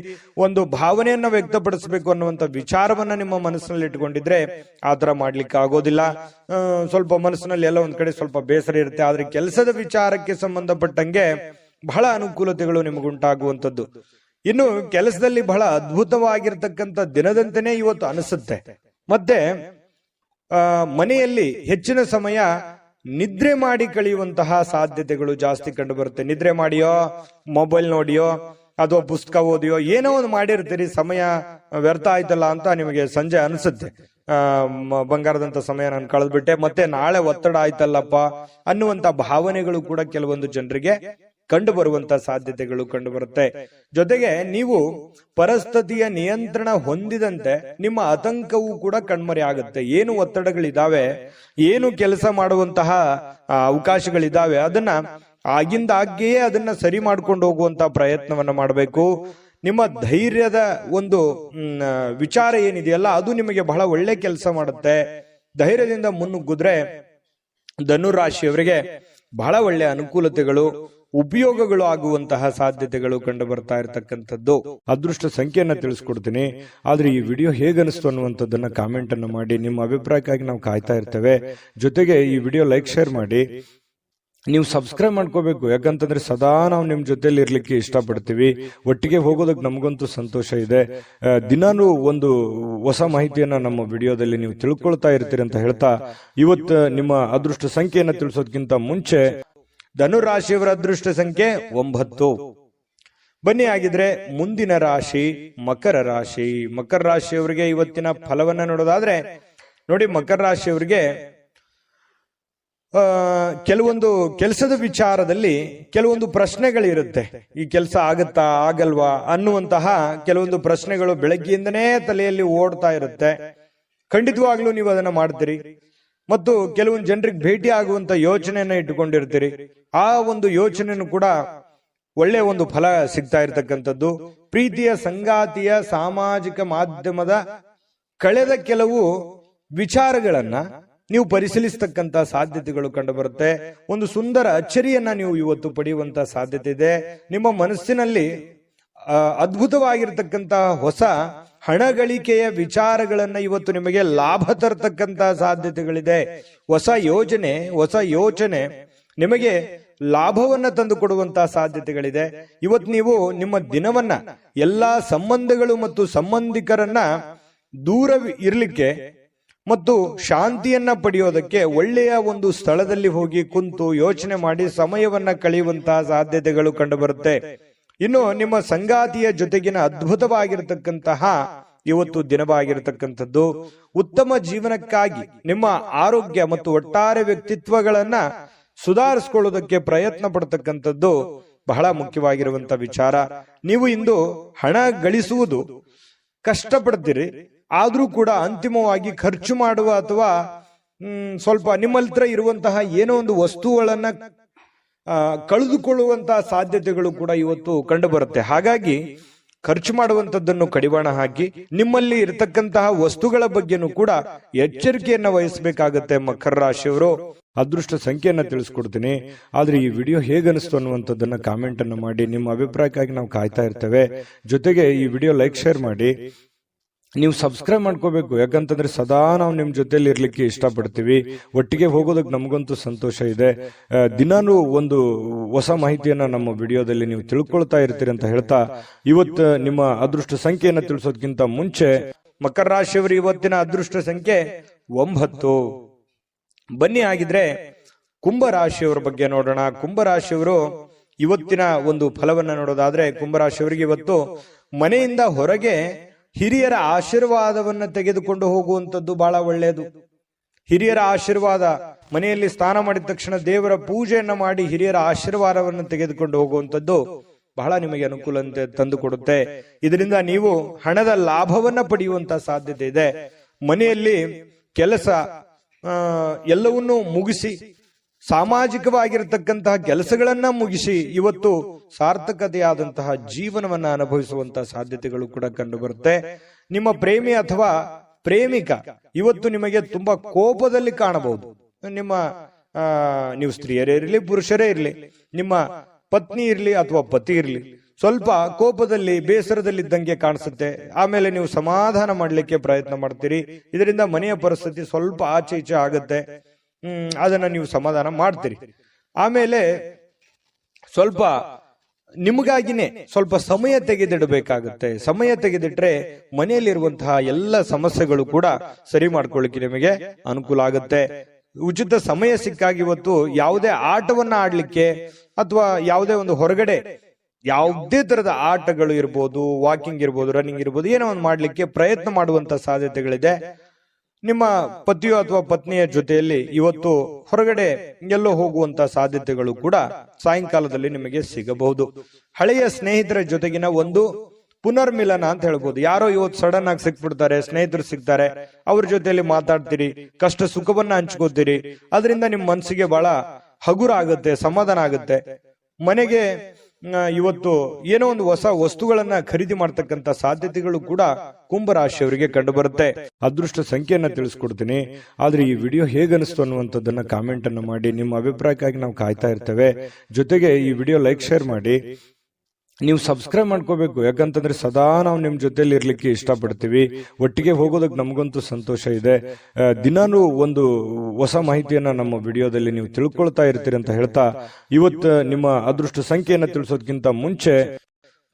ಒಂದು ಭಾವನೆಯನ್ನ ವ್ಯಕ್ತಪಡಿಸಬೇಕು ಅನ್ನುವಂಥ ವಿಚಾರವನ್ನ ನಿಮ್ಮ ಮನಸ್ಸಿನಲ್ಲಿ ಇಟ್ಕೊಂಡಿದ್ರೆ ಆತರ ಮಾಡ್ಲಿಕ್ಕೆ ಆಗೋದಿಲ್ಲ. ಸ್ವಲ್ಪ ಮನಸ್ಸಿನಲ್ಲಿ ಎಲ್ಲ ಒಂದ್ ಕಡೆ ಸ್ವಲ್ಪ ಬೇಸರ ಇರುತ್ತೆ. ಆದ್ರೆ ಕೆಲಸದ ವಿಚಾರಕ್ಕೆ ಸಂಬಂಧಪಟ್ಟಂಗೆ ಬಹಳ ಅನುಕೂಲತೆಗಳು ನಿಮಗುಂಟಾಗುವಂಥದ್ದು. ಇನ್ನು ಕೆಲಸದಲ್ಲಿ ಬಹಳ ಅದ್ಭುತವಾಗಿರ್ತಕ್ಕಂಥ ದಿನದಂತೆಯೇ ಇವತ್ತು ಅನಿಸುತ್ತೆ. ಮತ್ತೆ ಮನೆಯಲ್ಲಿ ಹೆಚ್ಚಿನ ಸಮಯ ನಿದ್ರೆ ಮಾಡಿ ಕಳೆಯುವಂತಹ ಸಾಧ್ಯತೆಗಳು ಜಾಸ್ತಿ ಕಂಡು ಬರುತ್ತೆ. ನಿದ್ರೆ ಮಾಡಿಯೋ, ಮೊಬೈಲ್ ನೋಡಿಯೋ, ಅಥವಾ ಪುಸ್ತಕ ಓದಿಯೋ, ಏನೋ ಒಂದು ಮಾಡಿರ್ತೀರಿ, ಸಮಯ ವ್ಯರ್ಥ ಆಯ್ತಲ್ಲ ಅಂತ ನಿಮಗೆ ಸಂಜೆ ಅನಿಸುತ್ತೆ. ಬಂಗಾರದಂತ ಸಮಯ ನಾನು ಕಳೆದ್ಬಿಟ್ಟೆ, ಮತ್ತೆ ನಾಳೆ ಒತ್ತಡ ಆಯ್ತಲ್ಲಪ್ಪ ಅನ್ನುವಂತ ಭಾವನೆಗಳು ಕೂಡ ಕೆಲವೊಂದು ಜನರಿಗೆ ಕಂಡು ಬರುವಂತ ಸಾಧ್ಯತೆಗಳು ಕಂಡು ಬರುತ್ತೆ. ಜೊತೆಗೆ ನೀವು ಪರಿಸ್ಥಿತಿಯ ನಿಯಂತ್ರಣ ಹೊಂದಿದಂತೆ ನಿಮ್ಮ ಆತಂಕವೂ ಕೂಡ ಕಣ್ಮರೆ ಆಗುತ್ತೆ. ಏನು ಒತ್ತಡಗಳಿದಾವೆ, ಏನು ಕೆಲಸ ಮಾಡುವಂತಹ ಅವಕಾಶಗಳಿದಾವೆ, ಅದನ್ನ ಆಗಿಂದಾಗ್ಯೇ ಅದನ್ನ ಸರಿ ಮಾಡ್ಕೊಂಡು ಹೋಗುವಂತ ಪ್ರಯತ್ನವನ್ನ ಮಾಡಬೇಕು. ನಿಮ್ಮ ಧೈರ್ಯದ ಒಂದು ವಿಚಾರ ಏನಿದೆಯಲ್ಲ, ಅದು ನಿಮಗೆ ಬಹಳ ಒಳ್ಳೆ ಕೆಲಸ ಮಾಡುತ್ತೆ. ಧೈರ್ಯದಿಂದ ಮುನ್ನುಗ್ಗಿದ್ರೆ ಧನುರ್ ರಾಶಿಯವರಿಗೆ ಬಹಳ ಒಳ್ಳೆ ಅನುಕೂಲತೆಗಳು, ಉಪಯೋಗಗಳು ಆಗುವಂತಹ ಸಾಧ್ಯತೆಗಳು ಕಂಡು ಬರ್ತಾ ಇರತಕ್ಕಂಥದ್ದು. ಅದೃಷ್ಟ ಸಂಖ್ಯೆಯನ್ನ ತಿಳಿಸ್ಕೊಡ್ತೀನಿ. ಆದ್ರೆ ಈ ವಿಡಿಯೋ ಹೇಗನಿಸ್ತು ಅನ್ನುವಂಥದ್ದನ್ನ ಕಾಮೆಂಟ್ ಅನ್ನು ಮಾಡಿ. ನಿಮ್ಮ ಅಭಿಪ್ರಾಯಕ್ಕಾಗಿ ನಾವು ಕಾಯ್ತಾ ಇರ್ತೇವೆ. ಜೊತೆಗೆ ಈ ವಿಡಿಯೋ ಲೈಕ್, ಶೇರ್ ಮಾಡಿ. ನೀವು ಸಬ್ಸ್ಕ್ರೈಬ್ ಮಾಡ್ಕೋಬೇಕು. ಯಾಕಂತಂದ್ರೆ ಸದಾ ನಾವು ನಿಮ್ ಜೊತೆಲಿ ಇರ್ಲಿಕ್ಕೆ ಇಷ್ಟಪಡ್ತೀವಿ. ಒಟ್ಟಿಗೆ ಹೋಗೋದಕ್ಕೆ ನಮಗಂತೂ ಸಂತೋಷ ಇದೆ. ದಿನಾನು ಒಂದು ಹೊಸ ಮಾಹಿತಿಯನ್ನ ನಮ್ಮ ವಿಡಿಯೋದಲ್ಲಿ ನೀವು ತಿಳ್ಕೊಳ್ತಾ ಇರ್ತೀರಿ ಅಂತ ಹೇಳ್ತಾ, ಇವತ್ತು ನಿಮ್ಮ ಅದೃಷ್ಟ ಸಂಖ್ಯೆಯನ್ನ ತಿಳಿಸೋದಕ್ಕಿಂತ ಮುಂಚೆ ಧನುರ್ ರಾಶಿಯವರ ಅದೃಷ್ಟ ಸಂಖ್ಯೆ 9. ಬನ್ನಿ ಆಗಿದ್ರೆ ಮುಂದಿನ ರಾಶಿ ಮಕರ ರಾಶಿ. ಮಕರ ರಾಶಿಯವರಿಗೆ ಇವತ್ತಿನ ಫಲವನ್ನ ನೋಡೋದಾದ್ರೆ ನೋಡಿ, ಮಕರ ರಾಶಿಯವರಿಗೆ ಕೆಲವೊಂದು ಕೆಲಸದ ವಿಚಾರದಲ್ಲಿ ಕೆಲವೊಂದು ಪ್ರಶ್ನೆಗಳಿರುತ್ತೆ. ಈ ಕೆಲಸ ಆಗತ್ತಾ ಆಗಲ್ವಾ ಅನ್ನುವಂತಹ ಕೆಲವೊಂದು ಪ್ರಶ್ನೆಗಳು ಬೆಳಗ್ಗೆಯಿಂದನೇ ತಲೆಯಲ್ಲಿ ಓಡ್ತಾ ಇರುತ್ತೆ. ಖಂಡಿತವಾಗ್ಲೂ ನೀವು ಅದನ್ನ ಮಾಡ್ತೀರಿ. ಮತ್ತು ಕೆಲವೊಂದು ಜನರಿಗೆ ಭೇಟಿ ಆಗುವಂತ ಯೋಚನೆಯನ್ನ ಇಟ್ಟುಕೊಂಡಿರ್ತೀರಿ. ಆ ಒಂದು ಯೋಚನೆಯನ್ನು ಕೂಡ ಒಳ್ಳೆ ಒಂದು ಫಲ ಸಿಗ್ತಾ ಇರತಕ್ಕಂಥದ್ದು. ಪ್ರೀತಿಯ ಸಂಗಾತಿಯ ಸಾಮಾಜಿಕ ಮಾಧ್ಯಮದ ಕಳೆದ ಕೆಲವು ವಿಚಾರಗಳನ್ನ ನೀವು ಪರಿಶೀಲಿಸತಕ್ಕಂತ ಸಾಧ್ಯತೆಗಳು ಕಂಡು ಬರುತ್ತೆ. ಒಂದು ಸುಂದರ ಅಚ್ಚರಿಯನ್ನ ನೀವು ಇವತ್ತು ಪಡೆಯುವಂತ ಸಾಧ್ಯತೆ ಇದೆ. ನಿಮ್ಮ ಮನಸ್ಸಿನಲ್ಲಿ ಅದ್ಭುತವಾಗಿರ್ತಕ್ಕಂತ ಹೊಸ ಹಣ ಗಳಿಕೆಯ ವಿಚಾರಗಳನ್ನ ಇವತ್ತು ನಿಮಗೆ ಲಾಭ ತರತಕ್ಕಂತ ಸಾಧ್ಯತೆಗಳಿದೆ. ಹೊಸ ಯೋಚನೆ ನಿಮಗೆ ಲಾಭವನ್ನ ತಂದು ಕೊಡುವಂತಹ ಸಾಧ್ಯತೆಗಳಿದೆ. ಇವತ್ತು ನೀವು ನಿಮ್ಮ ದಿನವನ್ನ ಎಲ್ಲಾ ಸಂಬಂಧಗಳು ಮತ್ತು ಸಂಬಂಧಿಕರನ್ನ ದೂರ ಇರ್ಲಿಕ್ಕೆ ಮತ್ತು ಶಾಂತಿಯನ್ನ ಪಡೆಯೋದಕ್ಕೆ ಒಳ್ಳೆಯ ಒಂದು ಸ್ಥಳದಲ್ಲಿ ಹೋಗಿ ಕುಂತು ಯೋಚನೆ ಮಾಡಿ ಸಮಯವನ್ನ ಕಳೆಯುವಂತಹ ಸಾಧ್ಯತೆಗಳು ಕಂಡು ಬರುತ್ತೆ. ಇನ್ನು ನಿಮ್ಮ ಸಂಗಾತಿಯ ಜೊತೆಗಿನ ಅದ್ಭುತವಾಗಿರತಕ್ಕಂತಹ ಇವತ್ತು ದಿನವಾಗಿರತಕ್ಕಂಥದ್ದು. ಉತ್ತಮ ಜೀವನಕ್ಕಾಗಿ ನಿಮ್ಮ ಆರೋಗ್ಯ ಮತ್ತು ಒಟ್ಟಾರೆ ವ್ಯಕ್ತಿತ್ವಗಳನ್ನ ಸುಧಾರಿಸಿಕೊಳ್ಳೋದಕ್ಕೆ ಪ್ರಯತ್ನ ಪಡ್ತಕ್ಕಂಥದ್ದು ಬಹಳ ಮುಖ್ಯವಾಗಿರುವಂತ ವಿಚಾರ. ನೀವು ಇಂದು ಹಣ ಗಳಿಸುವುದು ಕಷ್ಟಪಡ್ತೀರಿ, ಆದ್ರೂ ಕೂಡ ಅಂತಿಮವಾಗಿ ಖರ್ಚು ಮಾಡುವ ಅಥವಾ ಸ್ವಲ್ಪ ನಿಮ್ಮಲ್ಲಿ ಹತ್ರ ಇರುವಂತಹ ಏನೋ ಒಂದು ವಸ್ತುಗಳನ್ನ ಕಳೆದುಕೊಳ್ಳುವಂತಹ ಸಾಧ್ಯತೆಗಳು ಕೂಡ ಇವತ್ತು ಕಂಡು ಬರುತ್ತೆ. ಹಾಗಾಗಿ ಖರ್ಚು ಮಾಡುವಂತದ್ದನ್ನು ಕಡಿವಾಣ ಹಾಕಿ ನಿಮ್ಮಲ್ಲಿ ಇರತಕ್ಕಂತಹ ವಸ್ತುಗಳ ಬಗ್ಗೆನೂ ಕೂಡ ಎಚ್ಚರಿಕೆಯನ್ನ ವಹಿಸಬೇಕಾಗತ್ತೆ. ಮಕರ ರಾಶಿಯವರು ಅದೃಷ್ಟ ಸಂಖ್ಯೆಯನ್ನ ತಿಳಿಸ್ಕೊಡ್ತೀನಿ. ಆದ್ರೆ ಈ ವಿಡಿಯೋ ಹೇಗನಿಸ್ತು ಅನ್ನುವಂಥದ್ದನ್ನ ಕಾಮೆಂಟ್ ಅನ್ನು ಮಾಡಿ. ನಿಮ್ಮ ಅಭಿಪ್ರಾಯಕ್ಕಾಗಿ ನಾವು ಕಾಯ್ತಾ ಇರ್ತೇವೆ. ಜೊತೆಗೆ ಈ ವಿಡಿಯೋ ಲೈಕ್ ಶೇರ್ ಮಾಡಿ. ನೀವು ಸಬ್ಸ್ಕ್ರೈಬ್ ಮಾಡ್ಕೋಬೇಕು, ಯಾಕಂತಂದ್ರೆ ಸದಾ ನಾವು ನಿಮ್ ಜೊತೆಲಿ ಇರ್ಲಿಕ್ಕೆ ಇಷ್ಟಪಡ್ತೀವಿ. ಒಟ್ಟಿಗೆ ಹೋಗೋದಕ್ಕೆ ನಮಗಂತೂ ಸಂತೋಷ ಇದೆ. ದಿನಾನು ಒಂದು ಹೊಸ ಮಾಹಿತಿಯನ್ನ ನಮ್ಮ ವಿಡಿಯೋದಲ್ಲಿ ನೀವು ತಿಳ್ಕೊಳ್ತಾ ಇರ್ತೀರಿ ಅಂತ ಹೇಳ್ತಾ, ಇವತ್ತು ನಿಮ್ಮ ಅದೃಷ್ಟ ಸಂಖ್ಯೆಯನ್ನ ತಿಳಿಸೋದಕ್ಕಿಂತ ಮುಂಚೆ ಮಕರ ರಾಶಿಯವರು ಇವತ್ತಿನ ಅದೃಷ್ಟ ಸಂಖ್ಯೆ 9. ಬನ್ನಿ ಆಗಿದ್ರೆ ಕುಂಭರಾಶಿಯವರ ಬಗ್ಗೆ ನೋಡೋಣ. ಕುಂಭರಾಶಿಯವರು ಇವತ್ತಿನ ಒಂದು ಫಲವನ್ನ ನೋಡೋದಾದ್ರೆ, ಕುಂಭರಾಶಿಯವರಿಗೆ ಇವತ್ತು ಮನೆಯಿಂದ ಹೊರಗೆ ಹಿರಿಯರ ಆಶೀರ್ವಾದವನ್ನ ತೆಗೆದುಕೊಂಡು ಹೋಗುವಂಥದ್ದು ಬಹಳ ಒಳ್ಳೆಯದು. ಹಿರಿಯರ ಆಶೀರ್ವಾದ, ಮನೆಯಲ್ಲಿ ಸ್ನಾನ ಮಾಡಿದ ತಕ್ಷಣ ದೇವರ ಪೂಜೆಯನ್ನ ಮಾಡಿ ಹಿರಿಯರ ಆಶೀರ್ವಾದವನ್ನು ತೆಗೆದುಕೊಂಡು ಹೋಗುವಂಥದ್ದು ಬಹಳ ನಿಮಗೆ ಅನುಕೂಲ ತಂದು ಕೊಡುತ್ತೆ. ಇದರಿಂದ ನೀವು ಹಣದ ಲಾಭವನ್ನ ಪಡೆಯುವಂತ ಸಾಧ್ಯತೆ ಇದೆ. ಮನೆಯಲ್ಲಿ ಕೆಲಸ ಎಲ್ಲವನ್ನೂ ಮುಗಿಸಿ, ಸಾಮಾಜಿಕವಾಗಿರತಕ್ಕಂತಹ ಕೆಲಸಗಳನ್ನ ಮುಗಿಸಿ ಇವತ್ತು ಸಾರ್ಥಕತೆಯಾದಂತಹ ಜೀವನವನ್ನ ಅನುಭವಿಸುವಂತಹ ಸಾಧ್ಯತೆಗಳು ಕೂಡ ಕಂಡು ಬರುತ್ತೆ. ನಿಮ್ಮ ಪ್ರೇಮಿ ಅಥವಾ ಪ್ರೇಮಿಕ ಇವತ್ತು ನಿಮಗೆ ತುಂಬಾ ಕೋಪದಲ್ಲಿ ಕಾಣಬಹುದು. ನೀವು ಸ್ತ್ರೀಯರೇ ಇರಲಿ ಪುರುಷರೇ ಇರಲಿ, ನಿಮ್ಮ ಪತ್ನಿ ಇರಲಿ ಅಥವಾ ಪತಿ ಇರಲಿ, ಸ್ವಲ್ಪ ಕೋಪದಲ್ಲಿ ಬೇಸರದಲ್ಲಿದ್ದಂಗೆ ಕಾಣಿಸುತ್ತೆ. ಆಮೇಲೆ ನೀವು ಸಮಾಧಾನ ಮಾಡ್ಲಿಕ್ಕೆ ಪ್ರಯತ್ನ ಮಾಡ್ತೀರಿ. ಇದರಿಂದ ಮನೆಯ ಪರಿಸ್ಥಿತಿ ಸ್ವಲ್ಪ ಆಚೆ ಈಚೆ ಆಗುತ್ತೆ. ಅದನ್ನ ನೀವು ಸಮಾಧಾನ ಮಾಡ್ತೀರಿ. ಆಮೇಲೆ ಸ್ವಲ್ಪ ನಿಮಗಾಗಿನೇ ಸ್ವಲ್ಪ ಸಮಯ ತೆಗೆದಿಡಬೇಕಾಗುತ್ತೆ. ಸಮಯ ತೆಗೆದಿಟ್ರೆ ಮನೆಯಲ್ಲಿರುವಂತಹ ಎಲ್ಲ ಸಮಸ್ಯೆಗಳು ಕೂಡ ಸರಿ ಮಾಡ್ಕೊಳ್ಳಿಕ್ಕೆ ನಿಮಗೆ ಅನುಕೂಲ ಆಗುತ್ತೆ. ಉಚಿತ ಸಮಯ ಸಿಕ್ಕಾಗ ಇವತ್ತು ಯಾವುದೇ ಆಟವನ್ನ ಆಡ್ಲಿಕ್ಕೆ ಅಥವಾ ಯಾವುದೇ ಒಂದು ಹೊರಗಡೆ ಯಾವುದೇ ತರದ ಆಟಗಳು ಇರ್ಬೋದು, ವಾಕಿಂಗ್ ಇರ್ಬೋದು, ರನ್ನಿಂಗ್ ಇರ್ಬೋದು, ಏನೋ ಒಂದು ಮಾಡ್ಲಿಕ್ಕೆ ಪ್ರಯತ್ನ ಮಾಡುವಂತ ಸಾಧ್ಯತೆಗಳಿದೆ. ನಿಮ್ಮ ಪತಿಯೋ ಅಥವಾ ಪತ್ನಿಯ ಜೊತೆಯಲ್ಲಿ ಇವತ್ತು ಹೊರಗಡೆ ಎಲ್ಲೋ ಹೋಗುವಂತ ಸಾಧ್ಯತೆಗಳು ಕೂಡ ಸಾಯಂಕಾಲದಲ್ಲಿ ನಿಮಗೆ ಸಿಗಬಹುದು. ಹಳೆಯ ಸ್ನೇಹಿತರ ಜೊತೆಗಿನ ಒಂದು ಪುನರ್ಮಿಲನ ಅಂತ ಹೇಳ್ಬೋದು. ಯಾರೋ ಇವತ್ತು ಸಡನ್ ಆಗಿ ಸಿಕ್ಬಿಡ್ತಾರೆ, ಸ್ನೇಹಿತರು ಸಿಗ್ತಾರೆ, ಅವ್ರ ಜೊತೆಯಲ್ಲಿ ಮಾತಾಡ್ತೀರಿ, ಕಷ್ಟ ಸುಖವನ್ನ ಹಂಚ್ಕೋತೀರಿ. ಅದರಿಂದ ನಿಮ್ಮ ಮನಸ್ಸಿಗೆ ಬಹಳ ಹಗುರ ಆಗುತ್ತೆ, ಸಮಾಧಾನ ಆಗುತ್ತೆ. ಮನೆಗೆ ಇವತ್ತು ಏನೋ ಒಂದು ಹೊಸ ವಸ್ತುಗಳನ್ನ ಖರೀದಿ ಮಾಡ್ತಕ್ಕಂತ ಸಾಧ್ಯತೆಗಳು ಕೂಡ ಕುಂಭರಾಶಿಯವರಿಗೆ ಕಂಡು ಬರುತ್ತೆ. ಅದೃಷ್ಟ ಸಂಖ್ಯೆಯನ್ನ ತಿಳಿಸ್ಕೊಡ್ತೀನಿ. ಆದ್ರೆ ಈ ವಿಡಿಯೋ ಹೇಗನಿಸ್ತು ಅನ್ನುವಂಥದ್ದನ್ನ ಕಾಮೆಂಟ್ ಅನ್ನು ಮಾಡಿ. ನಿಮ್ಮ ಅಭಿಪ್ರಾಯಕ್ಕಾಗಿ ನಾವು ಕಾಯ್ತಾ ಇರ್ತೇವೆ. ಜೊತೆಗೆ ಈ ವಿಡಿಯೋ ಲೈಕ್ ಶೇರ್ ಮಾಡಿ. ನೀವು ಸಬ್ಸ್ಕ್ರೈಬ್ ಮಾಡ್ಕೋಬೇಕು, ಯಾಕಂತಂದ್ರೆ ಸದಾ ನಾವು ನಿಮ್ ಜೊತೆಲಿ ಇರ್ಲಿಕ್ಕೆ ಇಷ್ಟಪಡ್ತೀವಿ. ಒಟ್ಟಿಗೆ ಹೋಗೋದಕ್ಕೆ ನಮಗಂತೂ ಸಂತೋಷ ಇದೆ. ದಿನಾನು ಒಂದು ಹೊಸ ಮಾಹಿತಿಯನ್ನ ನಮ್ಮ ವಿಡಿಯೋದಲ್ಲಿ ನೀವು ತಿಳ್ಕೊಳ್ತಾ ಇರ್ತೀರಿ ಅಂತ ಹೇಳ್ತಾ, ಇವತ್ತು ನಿಮ್ಮ ಅದೃಷ್ಟ ಸಂಖ್ಯೆಯನ್ನ ತಿಳಿಸೋದಕ್ಕಿಂತ ಮುಂಚೆ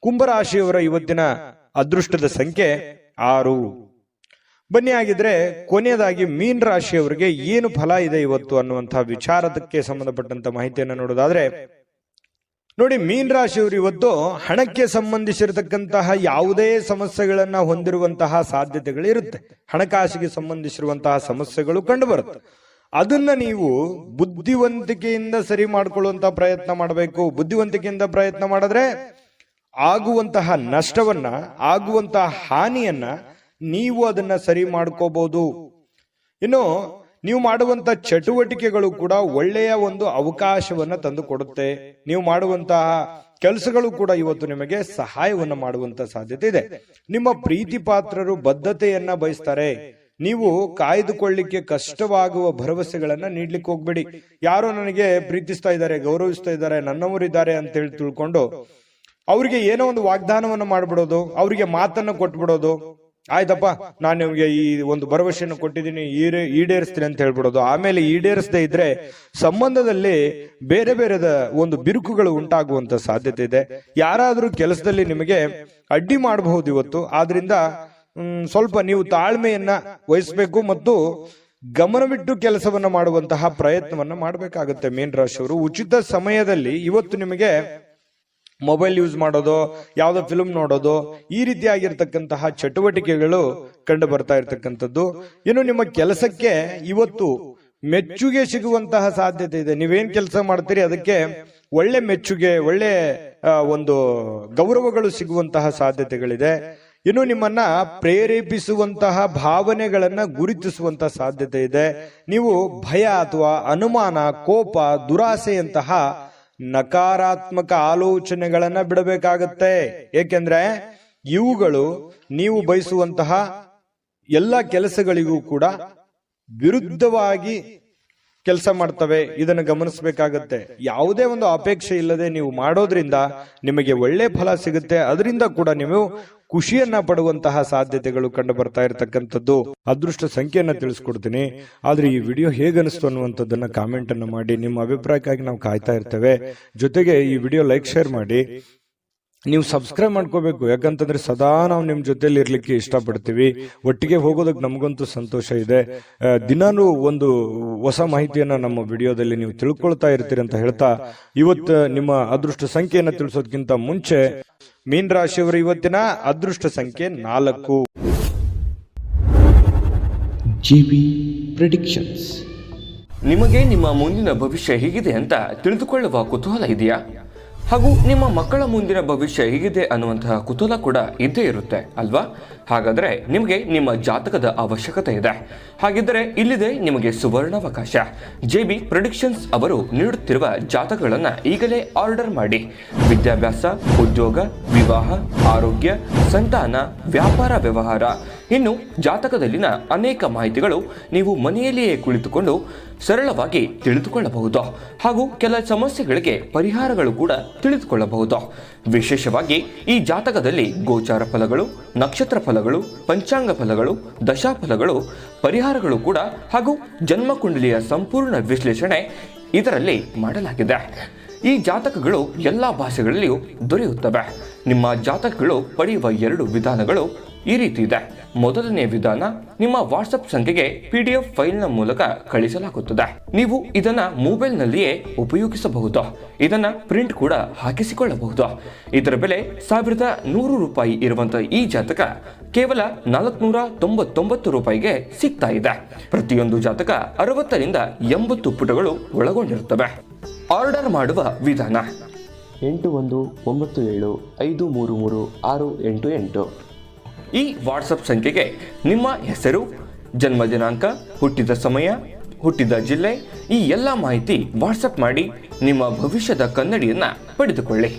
ಕುಂಭರಾಶಿಯವರ ಇವತ್ತಿನ ಅದೃಷ್ಟದ ಸಂಖ್ಯೆ 6. ಬನ್ನಿ ಆಗಿದ್ರೆ ಕೊನೆಯದಾಗಿ ಮೀನ ರಾಶಿಯವರಿಗೆ ಏನು ಫಲ ಇದೆ ಇವತ್ತು ಅನ್ನುವಂತಹ ವಿಚಾರಕ್ಕೆ ಸಂಬಂಧಪಟ್ಟಂತ ಮಾಹಿತಿಯನ್ನ ನೋಡೋದಾದ್ರೆ ನೋಡಿ, ಮೀನ ರಾಶಿಯವರು ಇವತ್ತು ಹಣಕ್ಕೆ ಸಂಬಂಧಿಸಿರತಕ್ಕಂತಹ ಯಾವುದೇ ಸಮಸ್ಯೆಗಳನ್ನ ಹೊಂದಿರುವಂತಹ ಸಾಧ್ಯತೆಗಳಿರುತ್ತೆ. ಹಣಕಾಸಿಗೆ ಸಂಬಂಧಿಸಿರುವಂತಹ ಸಮಸ್ಯೆಗಳು ಕಂಡು ಬರುತ್ತೆ. ಅದನ್ನ ನೀವು ಬುದ್ಧಿವಂತಿಕೆಯಿಂದ ಸರಿ ಮಾಡ್ಕೊಳ್ಳುವಂತ ಪ್ರಯತ್ನ ಮಾಡಬೇಕು. ಬುದ್ಧಿವಂತಿಕೆಯಿಂದ ಪ್ರಯತ್ನ ಮಾಡಿದ್ರೆ ಆಗುವಂತಹ ನಷ್ಟವನ್ನ, ಆಗುವಂತಹ ಹಾನಿಯನ್ನ ನೀವು ಅದನ್ನ ಸರಿ ಮಾಡ್ಕೋಬಹುದು. ಇನ್ನು ನೀವು ಮಾಡುವಂತ ಚಟುವಟಿಕೆಗಳು ಕೂಡ ಒಳ್ಳೆಯ ಒಂದು ಅವಕಾಶವನ್ನ ತಂದು ಕೊಡುತ್ತೆ. ನೀವು ಮಾಡುವಂತಹ ಕೆಲಸಗಳು ಕೂಡ ಇವತ್ತು ನಿಮಗೆ ಸಹಾಯವನ್ನ ಮಾಡುವಂತ ಸಾಧ್ಯತೆ ಇದೆ. ನಿಮ್ಮ ಪ್ರೀತಿ ಪಾತ್ರರು ಬದ್ಧತೆಯನ್ನ ಬಯಸ್ತಾರೆ. ನೀವು ಕಾಯ್ದುಕೊಳ್ಳಿಕ್ಕೆ ಕಷ್ಟವಾಗುವ ಭರವಸೆಗಳನ್ನ ನೀಡ್ಲಿಕ್ಕೆ ಹೋಗ್ಬೇಡಿ. ಯಾರೋ ನನಗೆ ಪ್ರೀತಿಸ್ತಾ ಇದ್ದಾರೆ, ಗೌರವಿಸ್ತಾ ಇದ್ದಾರೆ, ನನ್ನವರಿದ್ದಾರೆ ಅಂತ ಹೇಳಿ ತಿಳ್ಕೊಂಡು ಅವ್ರಿಗೆ ಏನೋ ಒಂದು ವಾಗ್ದಾನವನ್ನ ಮಾಡ್ಬಿಡೋದು, ಅವ್ರಿಗೆ ಮಾತನ್ನ ಕೊಟ್ಬಿಡೋದು. ಆಯ್ತಪ್ಪ, ನಾನು ನಿಮ್ಗೆ ಈ ಒಂದು ಭರವಸೆಯನ್ನು ಕೊಟ್ಟಿದ್ದೀನಿ, ಈಡೇರಿಸ್ತೀನಿ ಅಂತ ಹೇಳ್ಬಿಡೋದು. ಆಮೇಲೆ ಈಡೇರಿಸದೇ ಇದ್ರೆ ಸಂಬಂಧದಲ್ಲಿ ಬೇರೆ ಬೇರೆದ ಒಂದು ಬಿರುಕುಗಳು ಉಂಟಾಗುವಂತ ಸಾಧ್ಯತೆ ಇದೆ. ಯಾರಾದ್ರೂ ಕೆಲಸದಲ್ಲಿ ನಿಮಗೆ ಅಡ್ಡಿ ಮಾಡಬಹುದು ಇವತ್ತು. ಆದ್ರಿಂದ ಸ್ವಲ್ಪ ನೀವು ತಾಳ್ಮೆಯನ್ನ ವಹಿಸಬೇಕು ಮತ್ತು ಗಮನವಿಟ್ಟು ಕೆಲಸವನ್ನ ಮಾಡುವಂತಹ ಪ್ರಯತ್ನವನ್ನ ಮಾಡಬೇಕಾಗುತ್ತೆ. ಮೀನ ರಾಶಿಯವರು ಉಚಿತ ಸಮಯದಲ್ಲಿ ಇವತ್ತು ನಿಮಗೆ ಮೊಬೈಲ್ ಯೂಸ್ ಮಾಡೋದು, ಯಾವುದೋ ಫಿಲ್ಮ್ ನೋಡೋದು, ಈ ರೀತಿಯಾಗಿರ್ತಕ್ಕಂತಹ ಚಟುವಟಿಕೆಗಳು ಕಂಡು ಬರ್ತಾ ಇರ್ತಕ್ಕಂಥದ್ದು. ಇನ್ನು ನಿಮ್ಮ ಕೆಲಸಕ್ಕೆ ಇವತ್ತು ಮೆಚ್ಚುಗೆ ಸಿಗುವಂತಹ ಸಾಧ್ಯತೆ ಇದೆ. ನೀವೇನ್ ಕೆಲಸ ಮಾಡ್ತೀರಿ ಅದಕ್ಕೆ ಒಳ್ಳೆ ಮೆಚ್ಚುಗೆ, ಒಳ್ಳೆ ಒಂದು ಗೌರವಗಳು ಸಿಗುವಂತಹ ಸಾಧ್ಯತೆಗಳಿದೆ. ಇನ್ನು ನಿಮ್ಮನ್ನ ಪ್ರೇರೇಪಿಸುವಂತಹ ಭಾವನೆಗಳನ್ನ ಗುರುತಿಸುವಂತಹ ಸಾಧ್ಯತೆ ಇದೆ. ನೀವು ಭಯ ಅಥವಾ ಅನುಮಾನ, ಕೋಪ, ದುರಾಸೆಯಂತಹ ನಕಾರಾತ್ಮಕ ಆಲೋಚನೆಗಳನ್ನ ಬಿಡಬೇಕಾಗತ್ತೆ. ಏಕೆಂದ್ರೆ ಇವುಗಳು ನೀವು ಬಯಸುವಂತಹ ಎಲ್ಲ ಕೆಲಸಗಳಿಗೂ ಕೂಡ ವಿರುದ್ಧವಾಗಿ ಕೆಲಸ ಮಾಡ್ತವೆ. ಇದನ್ನು ಗಮನಿಸಬೇಕಾಗತ್ತೆ. ಯಾವುದೇ ಒಂದು ಅಪೇಕ್ಷೆ ಇಲ್ಲದೆ ನೀವು ಮಾಡೋದ್ರಿಂದ ನಿಮಗೆ ಒಳ್ಳೆ ಫಲ ಸಿಗುತ್ತೆ. ಅದರಿಂದ ಕೂಡ ನೀವು ಖುಷಿಯನ್ನ ಪಡುವಂತಹ ಸಾಧ್ಯತೆಗಳು ಕಂಡು ಬರ್ತಾ ಇರತಕ್ಕಂಥದ್ದು. ಅದೃಷ್ಟ ಸಂಖ್ಯೆಯನ್ನ ತಿಳಿಸ್ಕೊಡ್ತೀನಿ. ಆದ್ರೆ ಈ ವಿಡಿಯೋ ಹೇಗನಿಸ್ತು ಅನ್ನುವಂಥದ್ದನ್ನ ಕಾಮೆಂಟ್ ಅನ್ನ ಮಾಡಿ. ನಿಮ್ಮ ಅಭಿಪ್ರಾಯಕ್ಕಾಗಿ ನಾವು ಕಾಯ್ತಾ ಇರ್ತೇವೆ. ಜೊತೆಗೆ ಈ ವಿಡಿಯೋ ಲೈಕ್, ಶೇರ್ ಮಾಡಿ. ನೀವು ಸಬ್ಸ್ಕ್ರೈಬ್ ಮಾಡ್ಕೋಬೇಕು. ಯಾಕಂತಂದ್ರೆ ಸದಾ ನಾವು ನಿಮ್ ಜೊತೆಲಿ ಇರ್ಲಿಕ್ಕೆ ಇಷ್ಟಪಡ್ತೀವಿ. ಒಟ್ಟಿಗೆ ಹೋಗೋದಕ್ಕೆ ನಮಗಂತೂ ಸಂತೋಷ ಇದೆ. ದಿನಾನು ಒಂದು ಹೊಸ ಮಾಹಿತಿಯನ್ನ ನಮ್ಮ ವಿಡಿಯೋದಲ್ಲಿ ನೀವು ತಿಳ್ಕೊಳ್ತಾ ಇರ್ತೀರಿ ಅಂತ ಹೇಳ್ತಾ, ಇವತ್ತು ನಿಮ್ಮ ಅದೃಷ್ಟ ಸಂಖ್ಯೆಯನ್ನ ತಿಳಿಸೋದಕ್ಕಿಂತ ಮುಂಚೆ ಮೀನ ರಾಶಿಯವರ ಇವತ್ತಿನ ಅದೃಷ್ಟ ಸಂಖ್ಯೆ 4. GB predictions. ನಿಮಗೆ ನಿಮ್ಮ ಮುಂದಿನ ಭವಿಷ್ಯ ಹೇಗಿದೆ ಅಂತ ತಿಳಿದುಕೊಳ್ಳುವ ಕುತೂಹಲ ಇದೆಯಾ? ಹಾಗೂ ನಿಮ್ಮ ಮಕ್ಕಳ ಮುಂದಿನ ಭವಿಷ್ಯ ಹೇಗಿದೆ ಅನ್ನುವಂತಹ ಕುತೂಹಲ ಕೂಡ ಇದ್ದೇ ಇರುತ್ತೆ ಅಲ್ವಾ? ಹಾಗಾದರೆ ನಿಮಗೆ ನಿಮ್ಮ ಜಾತಕದ ಅವಶ್ಯಕತೆ ಇದೆ. ಹಾಗಿದ್ದರೆ ಇಲ್ಲಿದೆ ನಿಮಗೆ ಸುವರ್ಣಾವಕಾಶ. JB ಪ್ರೆಡಿಕ್ಷನ್ಸ್ ಅವರು ನೀಡುತ್ತಿರುವ ಜಾತಕಗಳನ್ನು ಈಗಲೇ ಆರ್ಡರ್ ಮಾಡಿ. ವಿದ್ಯಾಭ್ಯಾಸ, ಉದ್ಯೋಗ, ವಿವಾಹ, ಆರೋಗ್ಯ, ಸಂತಾನ, ವ್ಯಾಪಾರ ವ್ಯವಹಾರ, ಇನ್ನು ಜಾತಕದಲ್ಲಿನ ಅನೇಕ ಮಾಹಿತಿಗಳು ನೀವು ಮನೆಯಲ್ಲಿಯೇ ಕುಳಿತುಕೊಂಡು ಸರಳವಾಗಿ ತಿಳಿದುಕೊಳ್ಳಬಹುದು. ಹಾಗೂ ಕೆಲ ಸಮಸ್ಯೆಗಳಿಗೆ ಪರಿಹಾರಗಳು ಕೂಡ ತಿಳಿದುಕೊಳ್ಳಬಹುದು. ವಿಶೇಷವಾಗಿ ಈ ಜಾತಕದಲ್ಲಿ ಗೋಚಾರ ಫಲಗಳು, ನಕ್ಷತ್ರ ಫಲಗಳು, ಪಂಚಾಂಗ ಫಲಗಳು, ದಶಾಫಲಗಳು, ಪರಿಹಾರಗಳು ಕೂಡ ಹಾಗೂ ಜನ್ಮಕುಂಡಲಿಯ ಸಂಪೂರ್ಣ ವಿಶ್ಲೇಷಣೆ ಇದರಲ್ಲಿ ಮಾಡಲಾಗಿದೆ. ಈ ಜಾತಕಗಳು ಎಲ್ಲ ಭಾಷೆಗಳಲ್ಲಿಯೂ ದೊರೆಯುತ್ತವೆ. ನಿಮ್ಮ ಜಾತಕಗಳು ಪಡೆಯುವ 2 ವಿಧಾನಗಳು ಈ ರೀತಿ ಇದೆ. ಮೊದಲನೇ ವಿಧಾನ, ನಿಮ್ಮ ವಾಟ್ಸಪ್ ಸಂಖ್ಯೆಗೆ PDF ಫೈಲ್ನ ಮೂಲಕ ಕಳಿಸಲಾಗುತ್ತದೆ. ನೀವು ಇದನ್ನ ಮೊಬೈಲ್ನಲ್ಲಿಯೇ ಉಪಯೋಗಿಸಬಹುದು. ಇದನ್ನ ಪ್ರಿಂಟ್ ಕೂಡ ಹಾಕಿಸಿಕೊಳ್ಳಬಹುದು. ಇದರ ಬೆಲೆ 1100 ರೂಪಾಯಿ ಇರುವಂತಹ ಈ ಜಾತಕ ಕೇವಲ 499 ರೂಪಾಯಿಗೆ ಸಿಗ್ತಾ ಇದೆ. ಪ್ರತಿಯೊಂದು ಜಾತಕ 60 ರಿಂದ 80 ಪುಟಗಳು ಒಳಗೊಂಡಿರುತ್ತವೆ. ಆರ್ಡರ್ ಮಾಡುವ ವಿಧಾನ 8197533688. ಈ ವಾಟ್ಸಪ್ ಸಂಖ್ಯೆಗೆ ನಿಮ್ಮ ಹೆಸರು, ಜನ್ಮ ದಿನಾಂಕ, ಹುಟ್ಟಿದ ಸಮಯ, ಹುಟ್ಟಿದ ಜಿಲ್ಲೆ, ಈ ಎಲ್ಲ ಮಾಹಿತಿ ವಾಟ್ಸಪ್ ಮಾಡಿ ನಿಮ್ಮ ಭವಿಷ್ಯದ ಕನ್ನಡಿಯನ್ನ ಪಡೆದುಕೊಳ್ಳಿ.